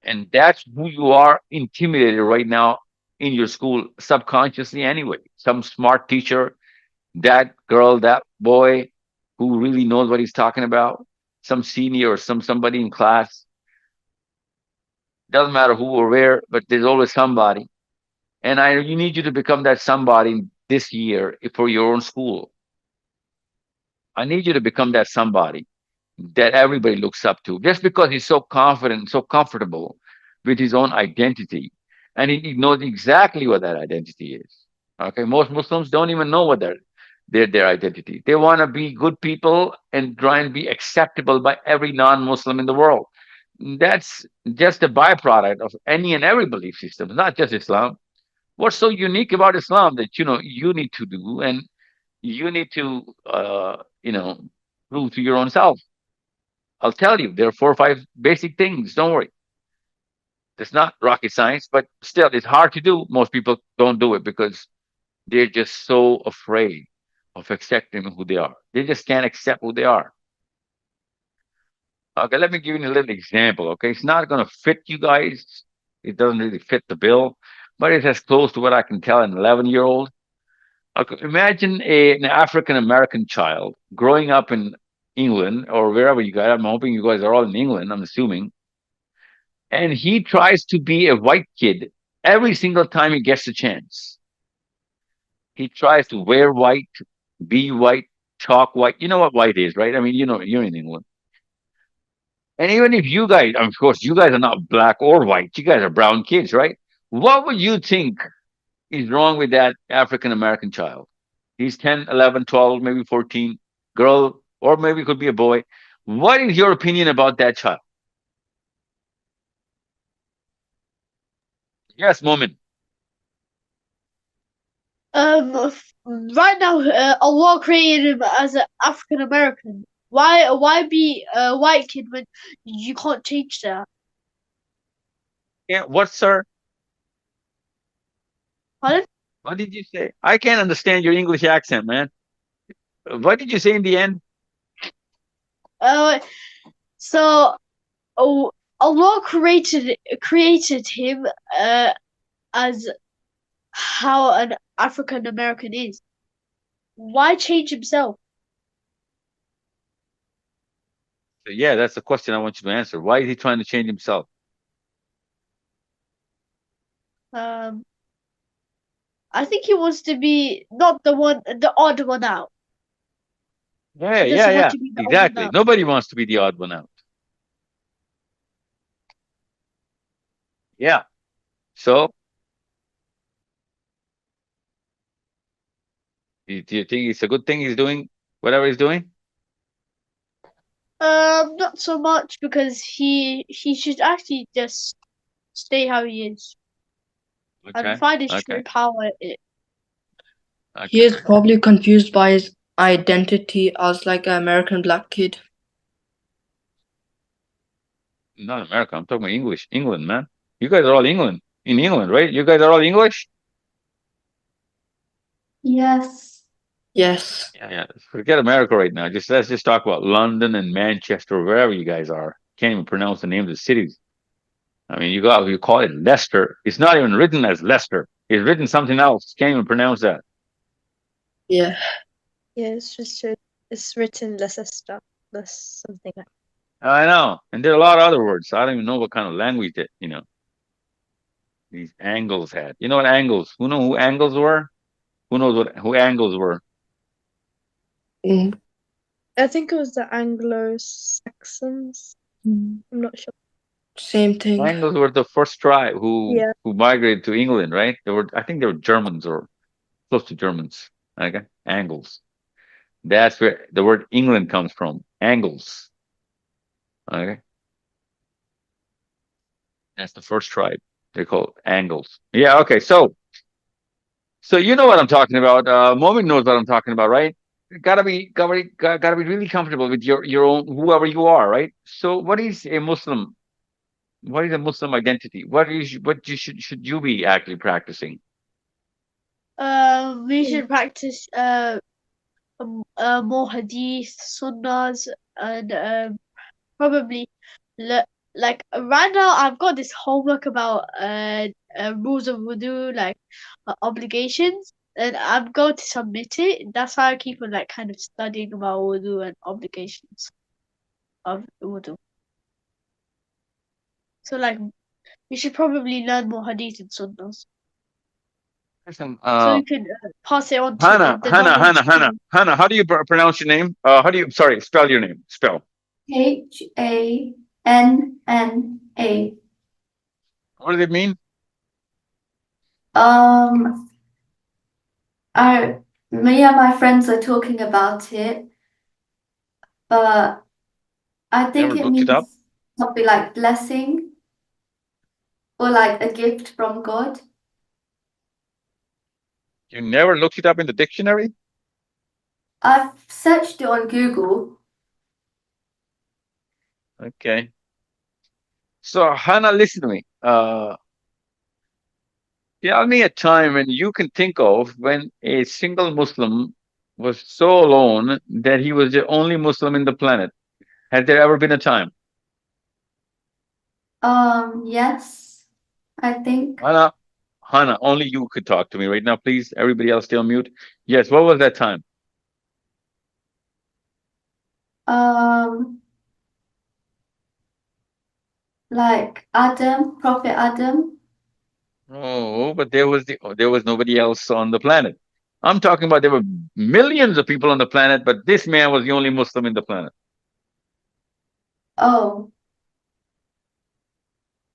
And that's who you are intimidated right now in your school subconsciously anyway. Some smart teacher, that girl, that boy who really knows what he's talking about, some senior or somebody in class. Doesn't matter who or where, but there's always somebody. And you need you to become that somebody this year for your own school. I need you to become that somebody that everybody looks up to, just because he's so confident, so comfortable with his own identity, and he knows exactly what that identity is. Okay, most Muslims don't even know what their identity. They want to be good people and try and be acceptable by every non-Muslim in the world. That's just a byproduct of any and every belief system, not just Islam. What's so unique about Islam that you need to do and you need to prove to your own self? I'll tell you, there are 4 or 5 basic things. Don't worry. It's not rocket science, but still, it's hard to do. Most people don't do it because they're just so afraid of accepting who they are. They just can't accept who they are. Okay, let me give you a little example. Okay, it's not going to fit you guys. It doesn't really fit the bill, but it's as close to what I can tell an 11-year-old. Okay, imagine an African American child growing up in England or wherever you guys. I'm hoping you guys are all in England. I'm assuming, and he tries to be a white kid every single time he gets a chance. He tries to wear white, be white, talk white. You know what white is, right? I mean, you're in England. And even if you guys, of course, you guys are not black or white, you guys are brown kids, right? What would you think is wrong with that African American child? He's 10, 11, 12, maybe 14, girl, or maybe it could be a boy. What is your opinion about that child? Yes, Moment. Right now, Allah created him as an African American. Why be a white kid when you can't change that? Yeah, what, sir? Pardon? What did you say? I can't understand your English accent, man. What did you say in the end? Uh, so oh, Allah created him as how an African American is. Why change himself? So, yeah, that's the question I want you to answer. Why is he trying to change himself? Um, I think he wants to be not the odd one out. Yeah, He yeah, doesn't want yeah. to be the odd one Exactly. out. Nobody wants to be the odd one out. Yeah. So, do you think it's a good thing he's doing whatever he's doing? Not so much because he should actually just stay how he is and Okay. find his Okay. true power. He Okay. is probably confused by his identity as like an American black kid. Not America. I'm talking about English. England, man. You guys are all England. In England, right? You guys are all English? Yes. Yes. Yeah, yeah. Forget America right now. Let's just talk about London and Manchester, wherever you guys are. Can't even pronounce the names of the cities. I mean, you call it Leicester. It's not even written as Leicester. It's written something else. Can't even pronounce that. Yeah. Yeah, it's written Leicester. That's something like. I know. And there are a lot of other words. I don't even know what kind of language that, these Angles had. You know what Angles? Who know who Angles were? Who knows who Angles were? Mm, I think it was the Anglo-Saxons. I'm not sure. same thing. Angles were the first tribe who Yeah. who migrated to England, right? I think they were Germans or close to Germans. Okay, Angles. That's where the word England comes from. Angles. Okay, that's the first tribe. They're called Angles. Yeah. Okay. So you know what I'm talking about. Moment knows what I'm talking about, right? Gotta be really comfortable with your own whoever you are, right? So what is a Muslim? What is a Muslim identity? What you should you be actually practicing? We should practice more hadith, sunnahs, and probably like right now I've got this homework about rules of wudu, like obligations, and I'm going to submit it. That's why I keep on like kind of studying about wudu and obligations of wudu. So like we should probably learn more hadith and sunnahs Listen, so you can pass it on to Hannah, the Hannah, knowledge Hannah, Hannah, to. Hannah. How do you pronounce your name? How do you? Sorry, spell your name. Spell. Hanna. What does it mean? Um, me and my friends are talking about it, but I think Never it looked it up. means something like blessing or like a gift from God. You never looked it up in the dictionary. I've searched it on Google. Okay. So Hannah, listen to me. Tell me a time when you can think of when a single Muslim was so alone that he was the only Muslim in the planet. Has there ever been a time? Yes, I think. Hannah, Hannah, only you could talk to me right now, please. Everybody else stay on mute. Yes, what was that time? Um, like Prophet Adam. Oh, but there was nobody else on the planet. I'm talking about there were millions of people on the planet, but this man was the only Muslim in the planet. Oh,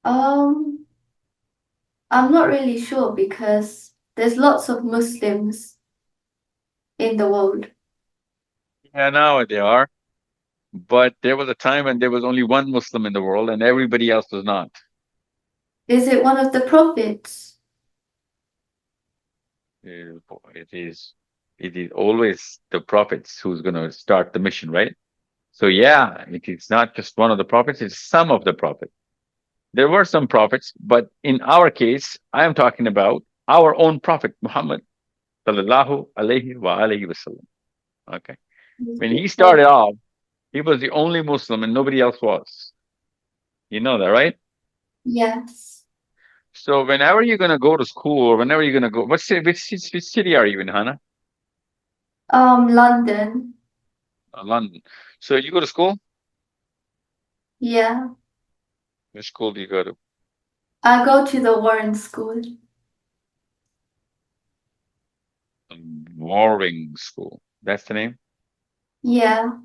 Um, I'm not really sure because there's lots of Muslims in the world. Yeah, now they are. But there was a time when there was only one Muslim in the world and everybody else was not. Is it one of the prophets? It is it is always the prophets who's going to start the mission, right? So yeah, it is not just one of the prophets, it's some of the prophets. There were some prophets, but in our case, I am talking about our own prophet, Muhammad sallallahu alayhi wa alayhi wasallam. Okay. When he started off, he was the only Muslim and nobody else was. You know that, right? Yes. So whenever you're gonna go to school or whenever you're gonna go, which city are you in, Hannah? London. London. So you go to school? Yeah. Which school do you go to? I go to the Warren School. Warring School. That's the name? Yeah.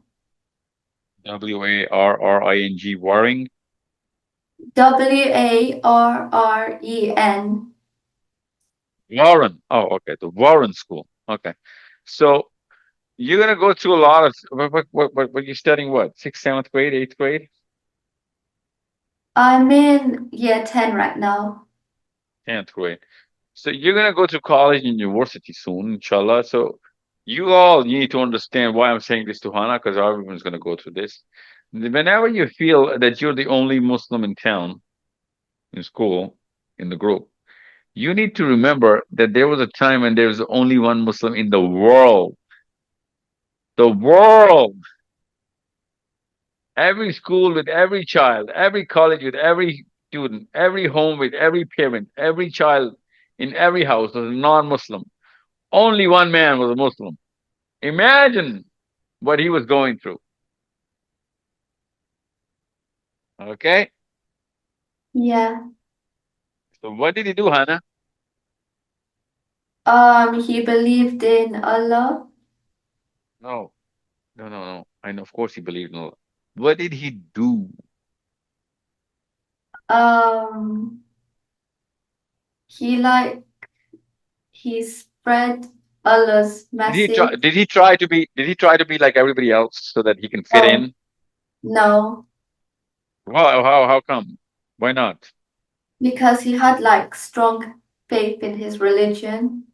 Warring. Warring. Warren. Warren. Oh, okay. The Warren School. Okay. So you're gonna go through a lot of what you're studying what? Sixth, seventh grade, eighth grade, I'm in year 10 right now. 10th grade. So you're gonna go to college and university soon, inshallah. So you need to understand why I'm saying this to Hana, because everyone's gonna go through this. Whenever you feel that you're the only Muslim in town, in school, in the group, you need to remember that there was a time when there was only one Muslim in the world. The world. Every school with every child, every college with every student, every home with every parent, every child in every house was a non-Muslim. Only one man was a Muslim. Imagine what he was going through. Okay? Yeah. So what did he do, Hannah? He believed in Allah. No, no. I know, of course he believed in Allah. What did he do? Um, he like he spread Allah's message. Did he try to be like everybody else so that he can fit No, in? no, How come? Why not? because he had like strong faith in his religion.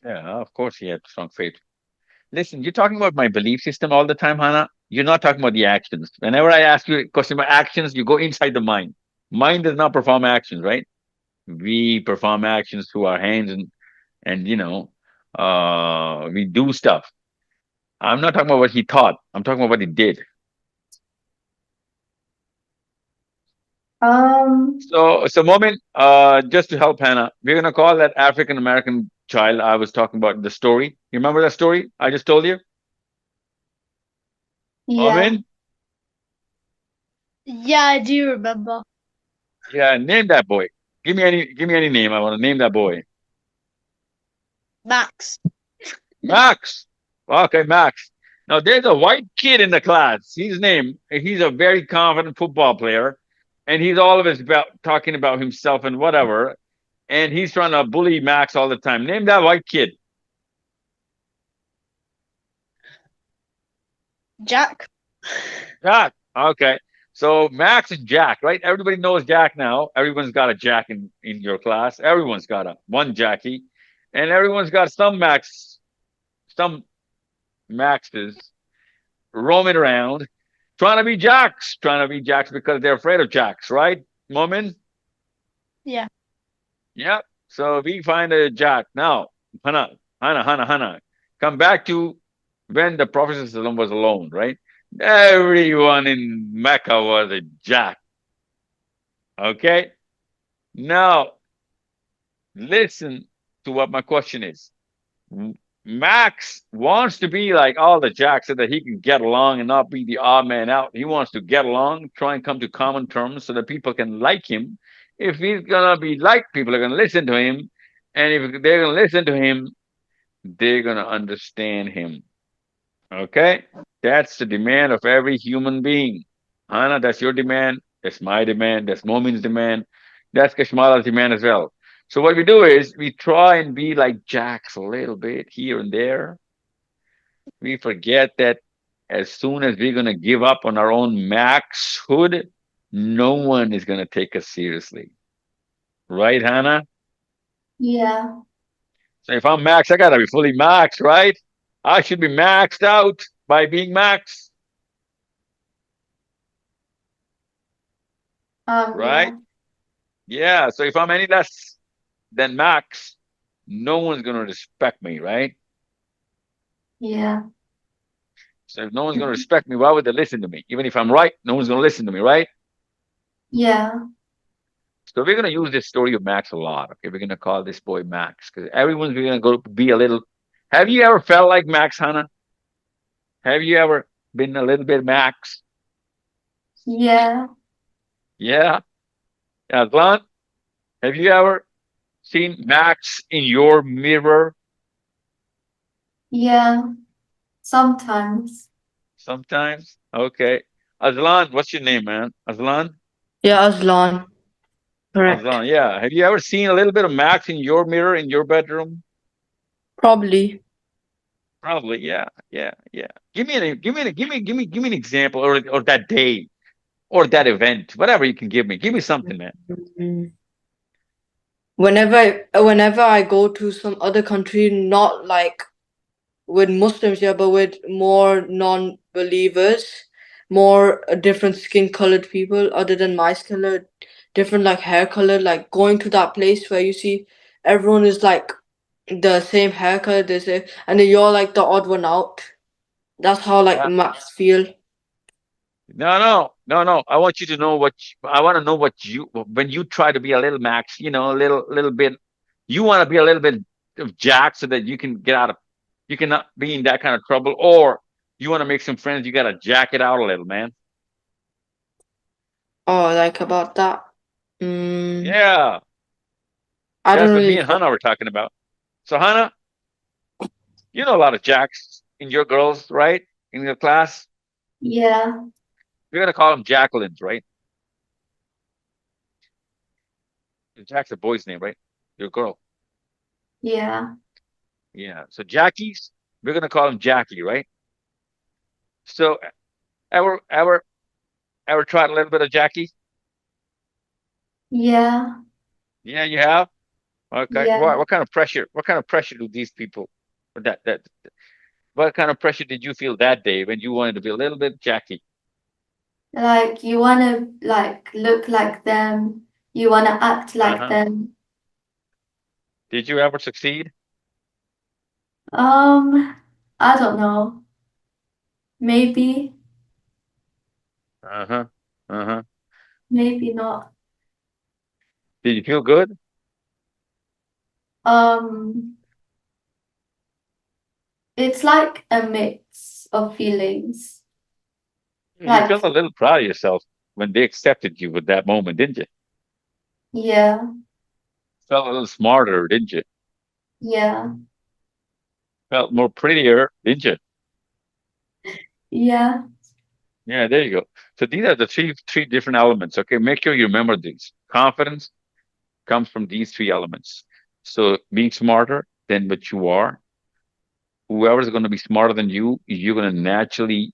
Yeah, of course he had strong faith. Listen, you're talking about my belief system all the time, Hannah. You're not talking about the actions. Whenever I ask you a question about actions, you go inside the mind. Mind does not perform actions, right? We perform actions through our hands and we do stuff. I'm not talking about what he thought. I'm talking about what he did. Um, So moment, just to help Hannah, we're gonna call that African American child I was talking about the story. You remember that story I just told you? yeah. Moment? Yeah, I do remember. Yeah, name that boy. Give me any name. I want to name that boy. Max. Max. Okay, Max. Now there's a white kid in the class. He's a very confident football player, and he's always about talking about himself and whatever. And he's trying to bully Max all the time. Name that white kid. Jack. Jack. Okay. So Max and Jack, right? Everybody knows Jack now. Everyone's got a Jack in your class. Everyone's got one Jackie. And everyone's got some Maxes roaming around, trying to be Jacks because they're afraid of Jacks, right, Moment? Yeah. Yeah. So we find a Jack. Now, Hannah. Come back to when the Prophet ﷺ was alone, right? Everyone in Mecca was a Jack. Okay? Now, listen to what my question is. Max wants to be like all the Jacks so that he can get along and not be the odd man out. He wants to get along, try and come to common terms so that people can like him. If he's gonna be liked, people are gonna listen to him. And if they're gonna listen to him, they're gonna understand him. Okay? That's the demand of every human being. Hana, that's your demand. That's my demand. That's Momin's demand. That's Kashmala's demand as well. So what we do is we try and be like jacks a little bit here and there. We forget that as soon as we're going to give up on our own maxhood, no one is going to take us seriously. Right, Hannah? Yeah. So if I'm max, I got to be fully maxed, right? I should be maxed out by being max, right? Yeah. Yeah. So if I'm any less than max, no one's going to respect me, right? Yeah. So if no one's going to respect me, why would they listen to me? Even if I'm right, no one's going to listen to me, right? Yeah. So we're going to use this story of Max a lot. Okay, we're going to call this boy Max because everyone's going to go be a little. Have you ever felt like Max, Hannah? Have you ever been a little bit Max? Yeah. Yeah. Aslan, have you ever seen Max in your mirror? Yeah. Sometimes. Sometimes. Okay. Aslan, what's your name, man? Aslan? Yeah, Aslan. Correct. Aslan, yeah. Have you ever seen a little bit of Max in your mirror in your bedroom? Probably. Probably, yeah, yeah, yeah. Give me an example, or that day, or that event, whatever you can give me. Give me something, man. Mm. Whenever I go to some other country, not like with Muslims, yeah, but with more non-believers, more different skin-colored people other than my skin color, different like hair color, like going to that place where you see everyone is like the same hair color, they say, and then you're like the odd one out. That's how like Yeah. Max feel. No, no, no, no. I want you to know I want to know what you when you try to be a little Max, a little bit. You want to be a little bit of Jack so that you can get out of, you cannot be in that kind of trouble, or you want to make some friends. You got to jack it out a little, man. Oh, like about that. Yeah, I don't that's what me really and know. Hannah were talking about. So Hannah, you know a lot of Jacks in your girls, right? In your class, Yeah. we're gonna call them Jacquelines, right? Jack's a boy's name, right? Your girl. Yeah. Yeah. So Jackie's, we're gonna call him Jackie, right? So ever ever ever tried a little bit of Jackie? Yeah. Yeah, you have. Okay. Yeah. What kind of pressure? What kind of pressure do these people? That what kind of pressure did you feel that day when you wanted to be a little bit Jackie? Like you wanna like look like them. You wanna act Uh like huh. them. Did you ever succeed? I don't know. Maybe. Uh huh. Uh huh. Maybe not. Did you feel good? Um, it's like a mix of feelings. You Like, felt a little proud of yourself when they accepted you at that moment, didn't you? yeah, Felt a little smarter, didn't you? yeah, Felt more prettier, didn't you? yeah, Yeah, there you go. So these are the three different elements. Okay, make sure you remember these. Confidence comes from these three elements. So being smarter than what you are, whoever's going to be smarter than you, you're going to naturally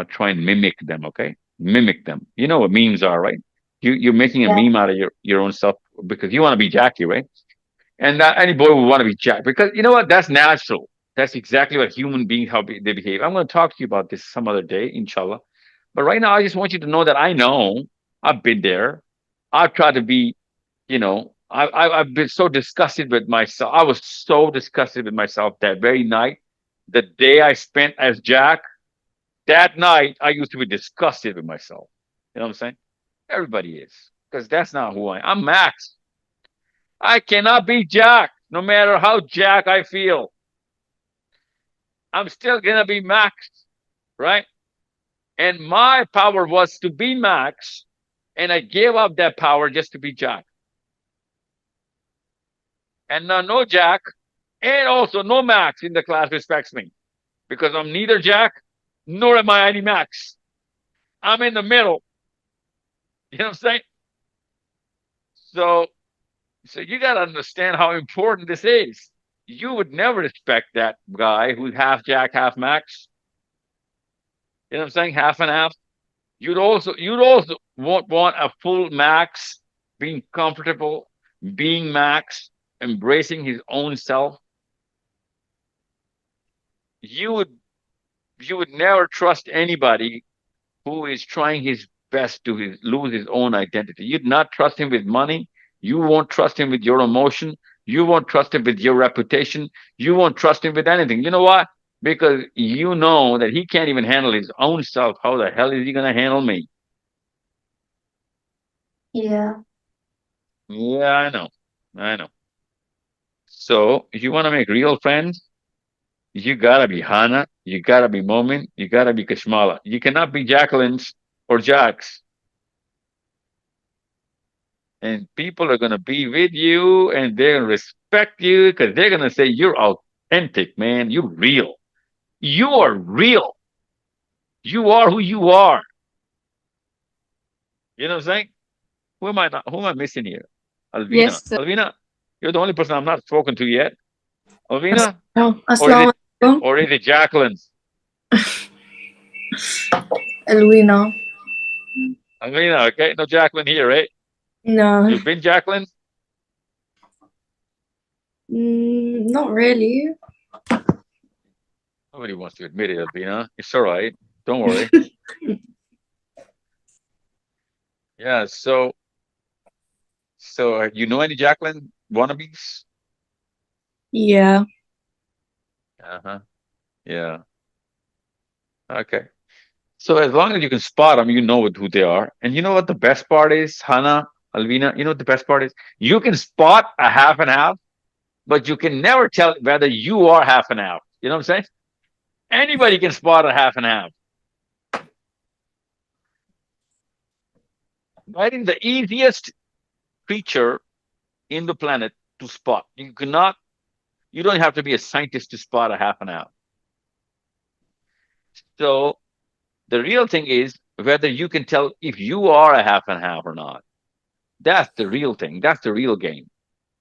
try and mimic them. Okay, mimic them. You know what memes are, right? You're making a yeah, meme out of your own stuff because you want to be Jackie, right? And any boy would want to be Jack because you know what? That's natural. That's exactly what human beings they behave. I'm going to talk to you about this some other day, inshallah. But right now, I just want you to know that I know I've been there. I've tried to be, I've been so disgusted with myself. I was so disgusted with myself that very night, the day I spent as Jack. That night, I used to be disgusted with myself. You know what I'm saying? Everybody is because that's not who I am. I'm Max. I cannot be Jack, no matter how Jack I feel. I'm still gonna be Max, right? And my power was to be Max, and I gave up that power just to be Jack. And now no Jack, and also no Max in the class respects me because I'm neither Jack nor am I any Max. I'm in the middle. You know what I'm saying? So, so you got to understand how important this is. You would never respect that guy who's half Jack, half Max. You know what I'm saying? Half and half. You'd also want a full Max, being comfortable, being Max, embracing his own self. You would you would never trust anybody who is trying his best to lose his own identity. You'd not trust him with money. You won't trust him with your emotion. You won't trust him with your reputation. You won't trust him with anything. You know why? Because you know that he can't even handle his own self. How the hell is he going to handle me? Yeah. Yeah, I know. I know. So if you want to make real friends, you gotta be Hannah, you gotta be Momin, you gotta be Kashmala. You cannot be Jacqueline's or Jack's. And people are gonna be with you and they're gonna respect you because they're gonna say you're authentic, man. You're real. You are real. You are who you are. You know what I'm saying? Who am I missing here? Yes, Alvina. sir. Alvina, you're the only person I'm not spoken to yet. Alvina? Or is Assalamu it alaikum. or is it Jacqueline's? Elwina. Alvina, okay? No Jacqueline here, right? No, You've been Jacqueline? not really. Nobody wants to admit it, Albina. It's all right. Don't worry. Yeah. So you know any Jacqueline wannabes? Yeah. Uh huh. Yeah. Okay. So as long as you can spot them, you know who they are. And you know what the best part is, Hannah, Alvina? You know what the best part is? You can spot a half and half, but you can never tell whether you are half and half. You know what I'm saying? Anybody can spot a half and half. I think the easiest creature in the planet to spot. You don't have to be a scientist to spot a half and half. So the real thing is whether you can tell if you are a half and half or not. That's the real thing. That's the real game.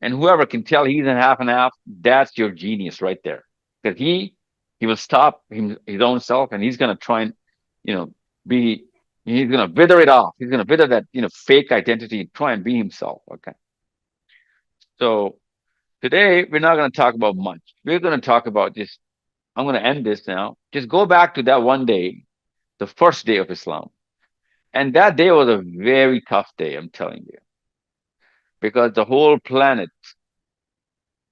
And whoever can tell he's a half and half, that's your genius right there. Because he will stop his own self and he's gonna try and, you know, be he's gonna wither it off. He's gonna wither that, fake identity and try and be himself. Okay. So today we're not gonna talk about much. We're gonna talk about just I'm gonna end this now. Just go back to that one day, the first day of Islam. And that day was a very tough day, I'm telling you, because the whole planet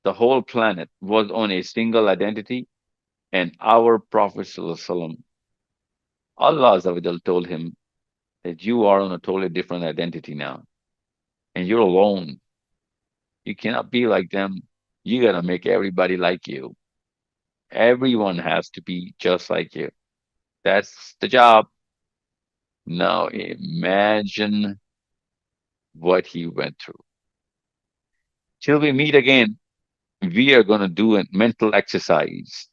was on a single identity, and our Prophet ﷺ, Allah Azza wa Jal told him that you are on a totally different identity now, and you're alone. You cannot be like them. You gotta make everybody like you. Everyone has to be just like you. That's the job. Now imagine what he went through. Till we meet again, we are going to do a mental exercise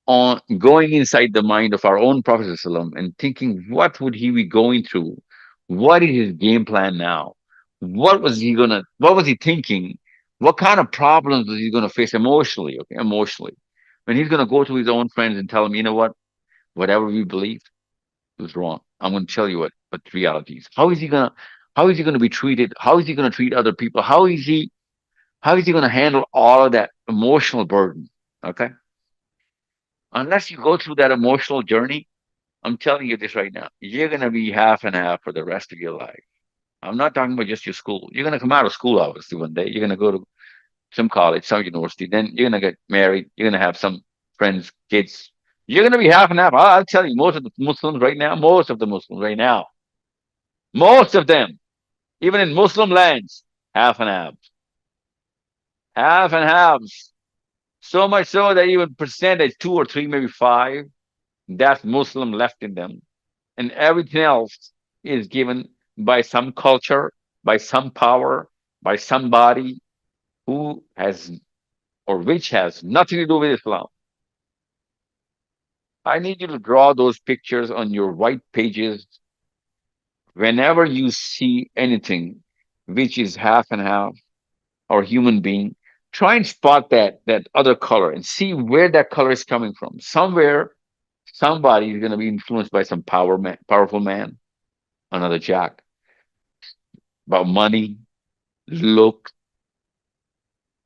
on going inside the mind of our own Prophet ﷺ and thinking, what would he be going through? What is his game plan now? What was he thinking? What kind of problems was he going to face emotionally? Okay, emotionally. When he's going to go to his own friends and tell them, you know what? Whatever we believed was wrong. I'm going to tell you what the reality is. How is he going to be treated? How is he going to treat other people? How is he going to handle all of that emotional burden? Okay. Unless you go through that emotional journey, I'm telling you this right now, you're going to be half and half for the rest of your life. I'm not talking about just your school. You're going to come out of school, obviously, one day. You're going to go to some college, some university. Then you're going to get married. You're going to have some friends, kids. You're going to be half and half. I'll tell you, most of the Muslims right now, most of them, even in Muslim lands, half and half, half and halves. So much so that even percentage, two or three, maybe five, that's Muslim left in them. And everything else is given by some culture, by some power, by somebody who has or which has nothing to do with Islam. I need you to draw those pictures on your white pages Whenever you see anything which is half and half or human being, try and spot that other color and see where that color is coming from. Somewhere, somebody is going to be influenced by some powerful man, another jack, about money, look,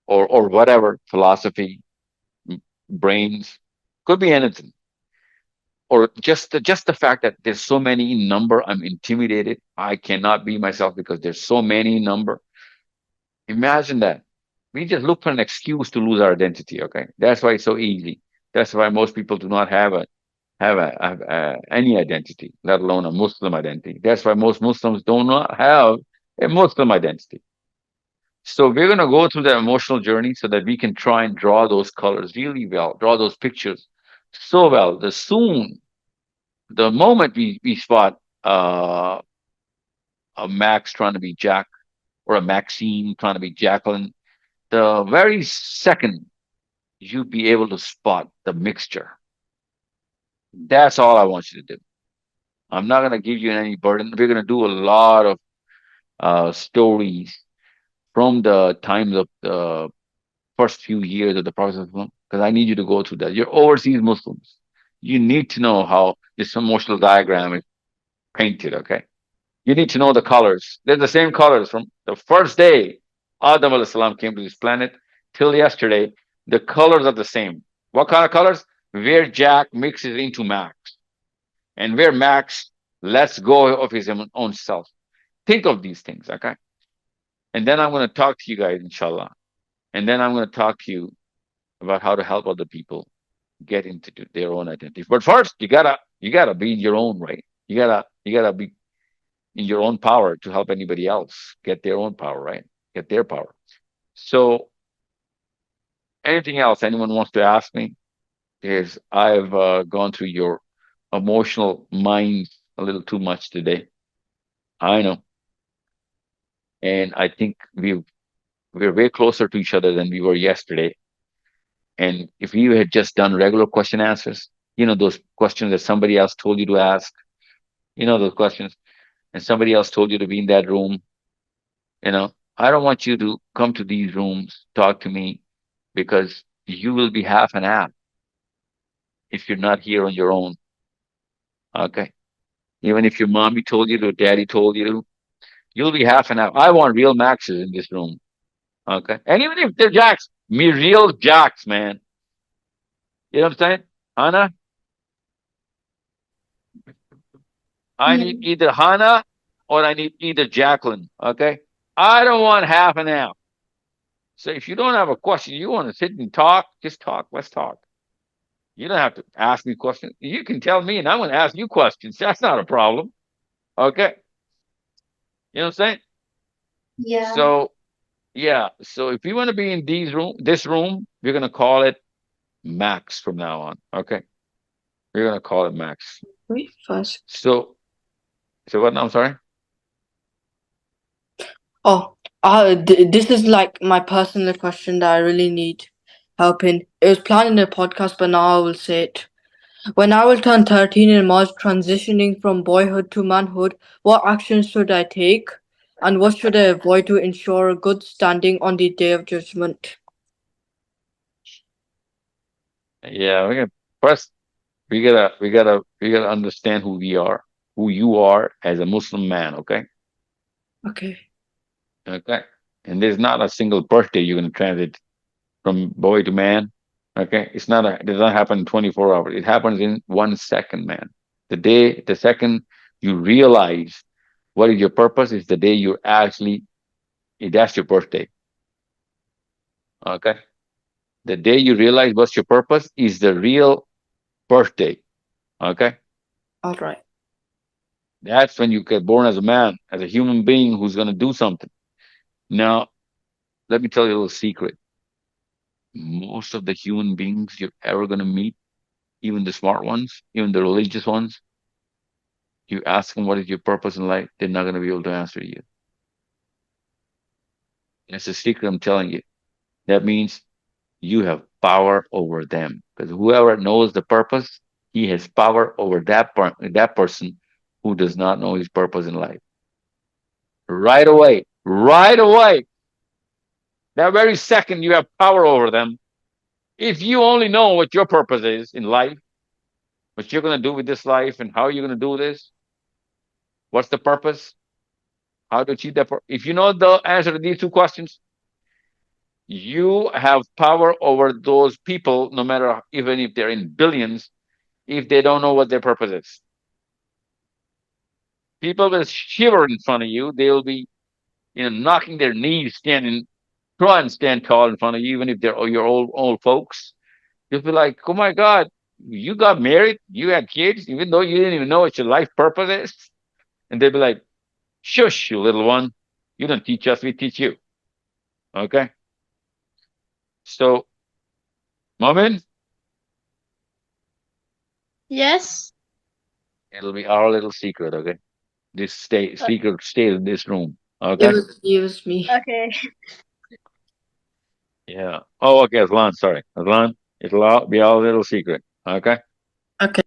or whatever philosophy, brains, could be anything, or just the fact that there's so many in number, I'm intimidated. I cannot be myself because there's so many in number. Imagine that. We just look for an excuse to lose our identity. Okay, that's why it's so easy. That's why most people do not have any identity, let alone a Muslim identity. That's why most Muslims do not have a Muslim identity. So we're going to go through the emotional journey so that we can try and draw those colors really well, draw those pictures so well. The moment we spot a Max trying to be Jack or a Maxine trying to be Jacqueline, the very second you'd be able to spot the mixture. That's all I want you to do. I'm not going to give you any burden. We're going to do a lot of stories from the times of the first few years of the Prophet because I need you to go through that. You're overseas Muslims. You need to know how this emotional diagram is painted, okay? You need to know the colors. They're the same colors from the first day Adam alayhi salam came to this planet till yesterday. The colors are the same. What kind of colors? Where Jack mixes into Max and where Max lets go of his own self. Think of these things, okay? And then I'm going to talk to you guys, inshallah. And then I'm going to talk to you about how to help other people get into their own identity. But first, you gotta be in your own right. You gotta be in your own power to help anybody else get their own power, right? Get their power. So, anything else anyone wants to ask me? Is I've gone through your emotional mind a little too much today. I know, and I think we're way closer to each other than we were yesterday. And if you had just done regular question answers, those questions that somebody else told you to ask, those questions, and somebody else told you to be in that room, I don't want you to come to these rooms, talk to me, because you will be half and half if you're not here on your own. Okay. Even if your mommy told you to, daddy told you to, you'll be half and half. I want real Maxes in this room. Okay. And even if they're Jacks, me real Jacks, man. You know what I'm saying? Hannah, I Yeah. need either Hannah or I need either Jacqueline. Okay. I don't want half and half. So if you don't have a question, you want to sit and talk, just talk. Let's talk. You don't have to ask me questions. You can tell me and I'm going to ask you questions. That's not a problem. Okay. You know what I'm saying? Yeah. So yeah. So if you want to be in this room, we're going to call it Max from now on. Okay. We're going to call it Max. Wait first. So what now? I'm sorry. Oh, this is like my personal question that I really need help in. It was planned in the podcast, but now I will say it. When I will turn 13 in March, transitioning from boyhood to manhood, what actions should I take? And what should I avoid to ensure a good standing on the day of judgment? Yeah. First, we gotta understand who you are as a Muslim man. Okay. Okay. Okay. And there's not a single birthday you're going to transit from boy to man. Okay. It does not happen in 24 hours. It happens in 1 second, man. The second you realize what is your purpose is the day you actually, that's your birthday. Okay. The day you realize what's your purpose is the real birthday. Okay. All right. That's when you get born as a man, as a human being who's going to do something. Now, let me tell you a little secret. Most of the human beings you're ever going to meet, even the smart ones, even the religious ones, you ask them what is your purpose in life, they're not going to be able to answer you. It's a secret I'm telling you. That means you have power over them because whoever knows the purpose, he has power over that person who does not know his purpose in life. Right away, right away, that very second you have power over them. If you only know what your purpose is in life, what you're going to do with this life and how you're going to do this, what's the purpose, how to achieve that. If you know the answer to these two questions, you have power over those people, no matter even if they're in billions, if they don't know what their purpose is. People will shiver in front of you. They will be, knocking their knees, standing, try and stand tall in front of you, even if they're your old folks. You'll be like, oh my God, you got married, you had kids, even though you didn't even know what your life purpose is. And they'll be like, shush, you little one. You don't teach us, we teach you. Okay? So, Moment, Yes. it'll be our little secret, okay? This Uh, secret stays in this room. Okay? It was me. okay. Yeah. Oh, okay, Aslan, sorry. Aslan, it'll all be our little secret. Okay? Okay.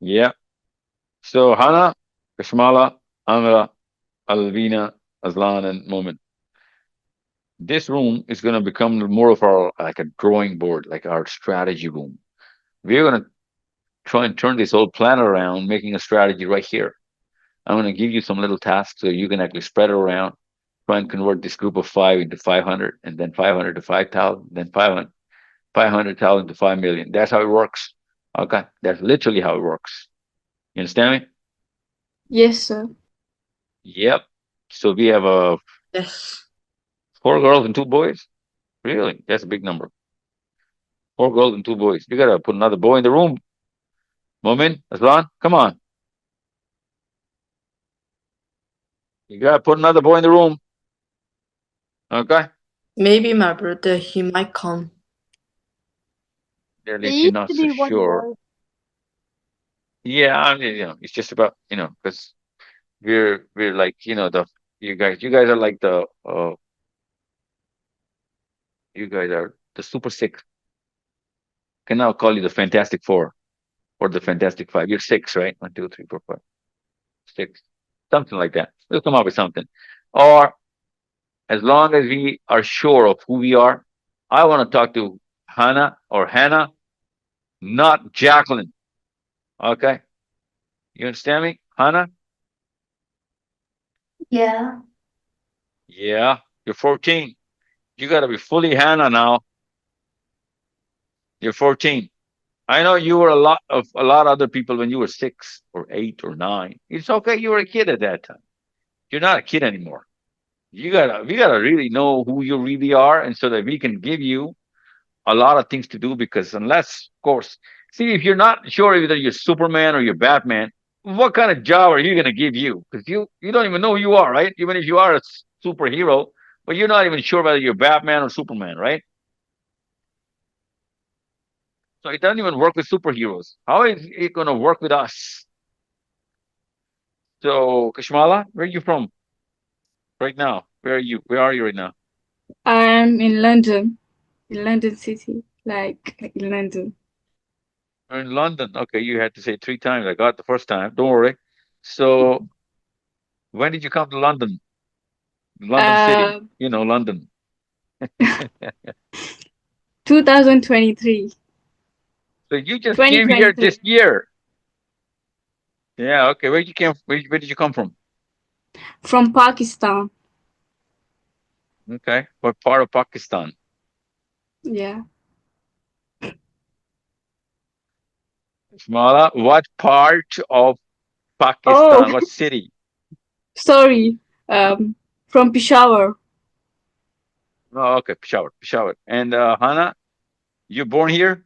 Yeah. So Hana, Kashmala, Amra, Alvina, Aslan, and Moment. This room is going to become more of our like a drawing board, like our strategy room. We're going to try and turn this whole plan around, making a strategy right here. I'm going to give you some little tasks so you can actually spread it around, try and convert this group of five into 500, and then 500 to 5,000, then 500,000 to 5 million. That's how it works. Okay. That's literally how it works. You understand me? Yes, sir. Yep. So we have Yes. four girls and two boys. Really? That's a big number. Four girls and two boys. You got to put another boy in the room. Momin, Aslan, come on. You got to put another boy in the room. Okay. Maybe my brother, he might come. At It least you're used not to so be one sure. boy. Yeah, I mean, it's just about, because we're like, you guys are like you guys are the Super Six. Can now call you the Fantastic Four or the Fantastic Five. You're six, right? One, two, three, four, five, six, something like that. We'll come up with something. Or as long as we are sure of who we are, I want to talk to Hannah or Hannah, not Jacqueline. Okay, you understand me, Hannah? Yeah. Yeah, you're 14. You got to be fully Hannah now. You're 14. I know you were a lot other people when you were 6 or 8 or 9. It's okay. You were a kid at that time. You're not a kid anymore. We gotta really know who you really are, and so that we can give you a lot of things to do. Because unless, of course, see, if you're not sure whether you're Superman or you're Batman, what kind of job are you gonna give you? Because you don't even know who you are, right? Even if you are a superhero, but you're not even sure whether you're Batman or Superman, right? So it doesn't even work with superheroes. How is it gonna work with us? So, Kashmala, where are you from right now? Where are you? Where are you right now? I'm in London City, like in London. You're in London. Okay, you had to say 3 times. I got the first time. Don't worry. So, when did you come to London? London City. Uh, London. 2023. So you just came here 2023. this year. Yeah. Okay. Where did you come from? From Pakistan. Okay. What part of Pakistan? Yeah. Kashmala. What part of Oh, Pakistan? What city? sorry. From Peshawar. Oh, okay. Peshawar. Peshawar. And Hana, you born here?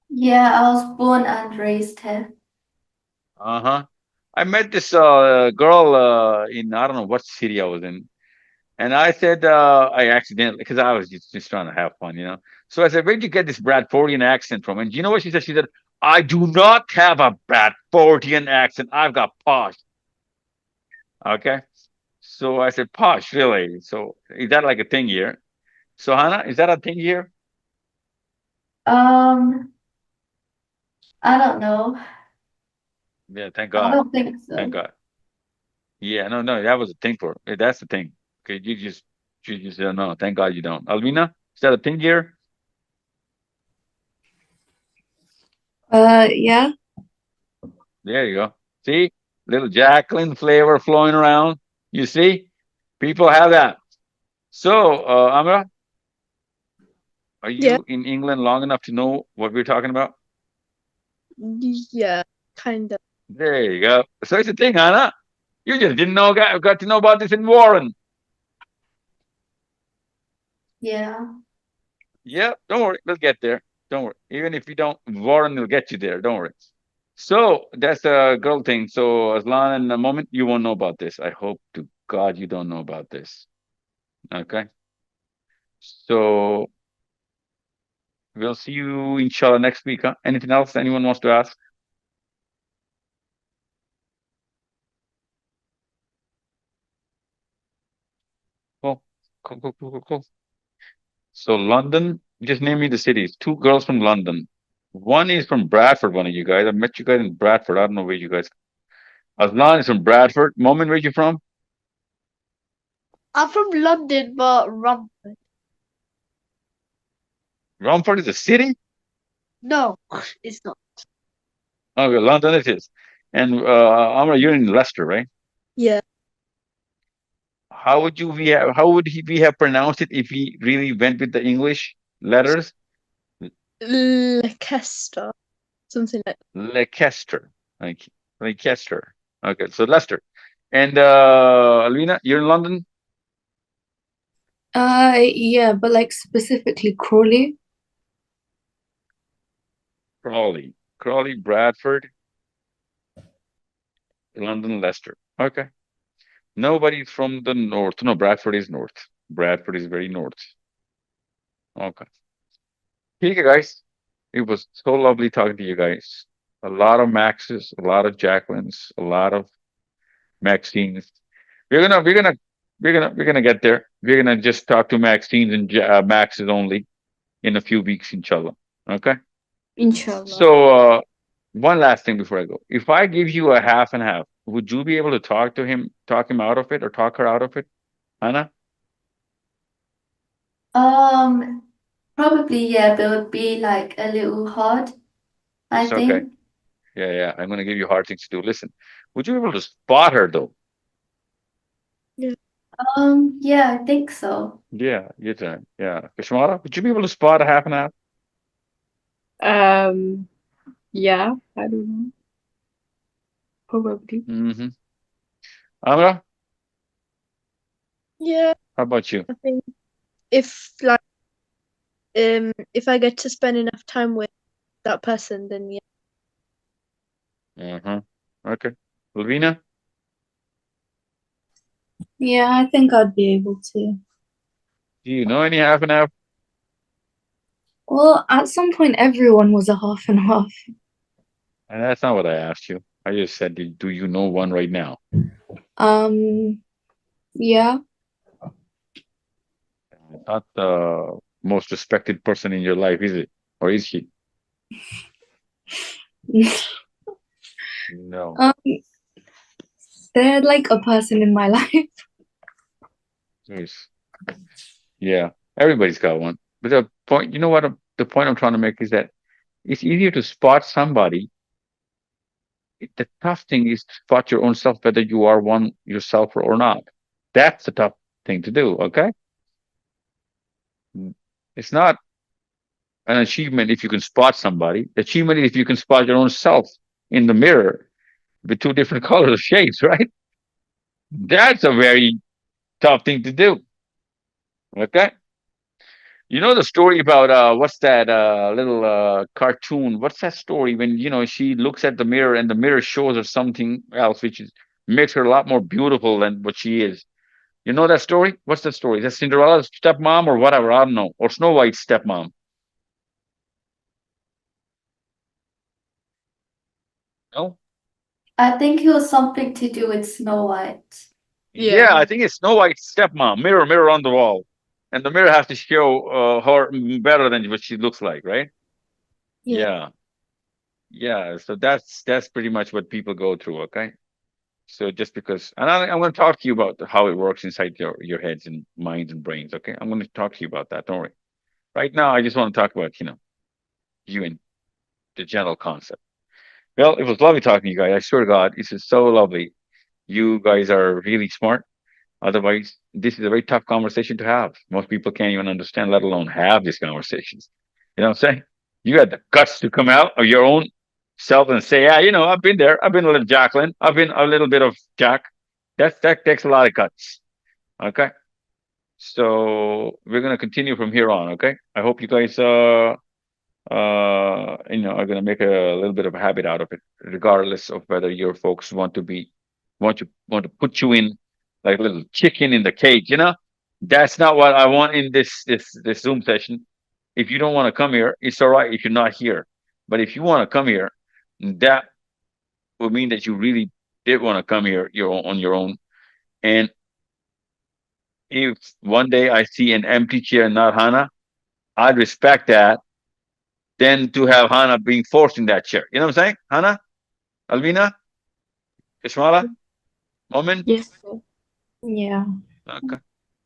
Yeah, I was born and raised here. Uh-huh. I met this girl in I don't know what city I was in. And I said, I accidentally, because I was just trying to have fun. So I said, where'd you get this Bradfordian accent from? And do you know what she said? She said, I do not have a Bradfordian accent. I've got posh. Okay. So I said, posh, really? So is that like a thing here? So Hannah, is that a thing here? Um, I don't know. Yeah, thank I God. don't think Thank so. God. Yeah, no, no, that was a thing for that's the thing. Okay, you just don't know. Thank God you don't. Alvina, is that a thing here? Yeah. There you go. See, little Jacqueline flavor flowing around. You see, people have that. So, Amra, are Yeah. you in England long enough to know what we're talking about? Yeah. Kind of. There you go. So it's a thing, Anna. You just didn't know, got to know about this in Warren. Yeah. Yep, don't worry, we'll get there. Don't worry. Even if you don't, Warren will get you there. Don't worry. So that's a girl thing. So Aslan, in a moment, you won't know about this. I hope to God you don't know about this. Okay. So we'll see you inshallah next week. Huh? Anything else anyone wants to ask? Cool. Cool, cool, cool, cool, cool. So London, just name me the cities. Two girls from London. One is from Bradford, one of you guys. I met you guys in Bradford. I don't know where you guys. Aslan is from Bradford. Moment, where you from? I'm from London, but Romford. Romford is a city? No, it's not. Okay, London it is. And Amra, you're in Leicester, right? Yeah. How would we have pronounced it if we really went with the English letters? Leicester. Something like Leicester. Like Leicester. Okay, so Leicester. And Alvina, you're in London? Yeah, but like specifically Crawley. Crawley. Crawley, Bradford, London, Leicester. Okay. Nobody from the north. No, Bradford is north. Bradford is very north. Okay. Here you guys. It was so lovely talking to you guys. A lot of Maxes, a lot of Jacquelines, a lot of Maxines. We're gonna get there. We're gonna just talk to Maxines and Maxes only in a few weeks, inshallah. Okay. Inshallah. So one last thing before I go. If I give you a half and half, would you be able to talk him out of it, or talk her out of it, Anna? Um, Probably, yeah, but it would be like a little hard, I It's okay. think. Yeah, yeah. I'm gonna give you hard things to do. Listen, would you be able to spot her though? yeah. Yeah, I think so. Yeah, your turn. Yeah. Kashmara, would you be able to spot a half and half? Um, yeah, I don't know. Probably. Mm-hmm. Amra, Yeah. how about you? I think if I get to spend enough time with that person, then yeah. Uh-huh. Okay. Lavina, Yeah, I think I'd be able to. do you know any half and half? Well, at some point, everyone was a half and half. And that's not what I asked you. I just said, do you know one right now? Um, yeah. Not the most respected person in your life, is it? Or is she? No. Um, they're like a person in my life. Yes. Yeah. Everybody's got one. But the point, you know what? The point I'm trying to make is that it's easier to spot somebody. The tough thing is to spot your own self, whether you are one yourself or not. That's the tough thing to do. Okay. It's not an achievement if you can spot somebody. The achievement is if you can spot your own self in the mirror with two different colors of shades, right? That's a very tough thing to do. Okay. You know the story about what's that little cartoon? What's that story when she looks at the mirror and the mirror shows her something else, which is makes her a lot more beautiful than what she is. You know that story? What's that story? Is that Cinderella's stepmom or whatever? I don't know. Or Snow White's stepmom? No. I think it was something to do with Snow White. Yeah, Yeah. I think it's Snow White's stepmom. Mirror, mirror on the wall, and the mirror has to show her better than what she looks like, right? Yeah. Yeah. Yeah, so that's pretty much what people go through, okay? So just because, and I'm going to talk to you about how it works inside your heads and minds and brains, okay? I'm going to talk to you about that. Don't worry. Right now, I just want to talk about, you and the general concept. Well, it was lovely talking to you guys. I swear to God, this is so lovely. You guys are really smart. Otherwise, this is a very tough conversation to have. Most people can't even understand, let alone have these conversations. You know what I'm saying? You had the guts to come out of your own self and say, yeah, I've been there. I've been a little Jacqueline. I've been a little bit of Jack. That takes a lot of guts. Okay. So we're gonna continue from here on. Okay. I hope you guys are gonna make a little bit of a habit out of it, regardless of whether your folks want to put you in like a little chicken in the cage. That's not what I want in this Zoom session. If you don't want to come here, it's all right if you're not here. But if you want to come here, that would mean that you really did want to come here on your own. And if one day I see an empty chair and not Hana, I'd respect that than to have Hana being forced in that chair. You know what I'm saying? Hana, Alvina, Ishmala, Momin. Yes, sir. Yeah. Okay,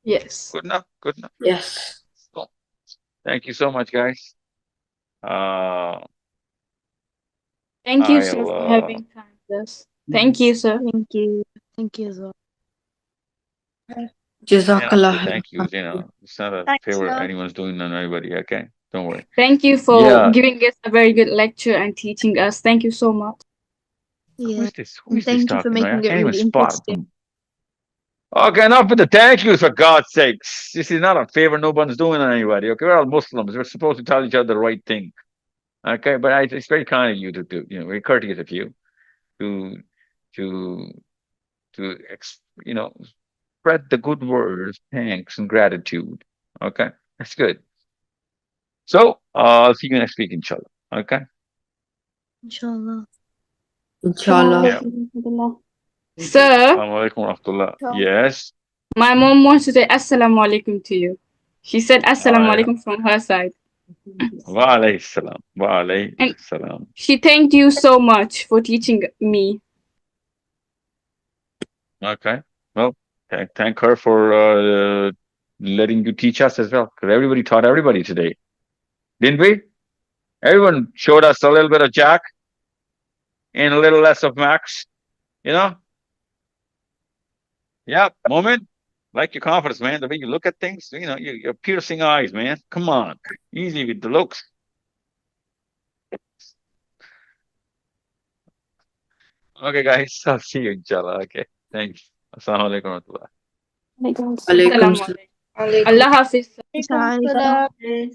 Yes. good enough. Good enough. Yes. So, thank you so much, guys. Uh, Thank you, sir, I'll. for having time with us. Thank you, sir. Thank you. Thank you as well. I don't have to Jazakallah say khair. thank you. It's not a Thanks, favor love. anyone's doing on anybody. Okay, don't worry. Thank you for Yeah. giving us a very good lecture and teaching us. Thank you so much. Who Yeah. is this? Who And is this thank you for talking? I making it can't even really spot interesting. them. Okay, enough with the thank yous for God's sakes. This is not a favor no one's doing on anybody. Okay, we're all Muslims. We're supposed to tell each other the right thing. Okay, but it's very kind of you to very courteous of you to to to spread the good words, thanks and gratitude. Okay, that's good. So I'll see you next week, inshallah. Okay. Inshallah. Assalamu Inshallah. Yeah. alaikum warahmatullah. Sir, Assalamu alaikum wa rahmatullah. Inshallah. Yes. my mom wants to say assalamu alaikum to you. She said assalamu Uh, alaikum from her side. wa alayhi salam. Wa alayhi And salam. she thanked you so much for teaching me. Okay. Well, thank her for letting you teach us as well, because everybody taught everybody today, didn't we? Everyone showed us a little bit of Jack and a little less of Max. You know? Yeah. Moment. Like your confidence, man. The way you look at things. Your piercing eyes, man. Come on. Easy with the looks. Okay, guys. I'll see you, inshallah. Okay. Thanks. Assalamu alaikum wa rahmatullah. Alaikum assalam. Alaikum Assalamu salam. alaikum. Allah Hafiz. Bye, guys. Salam.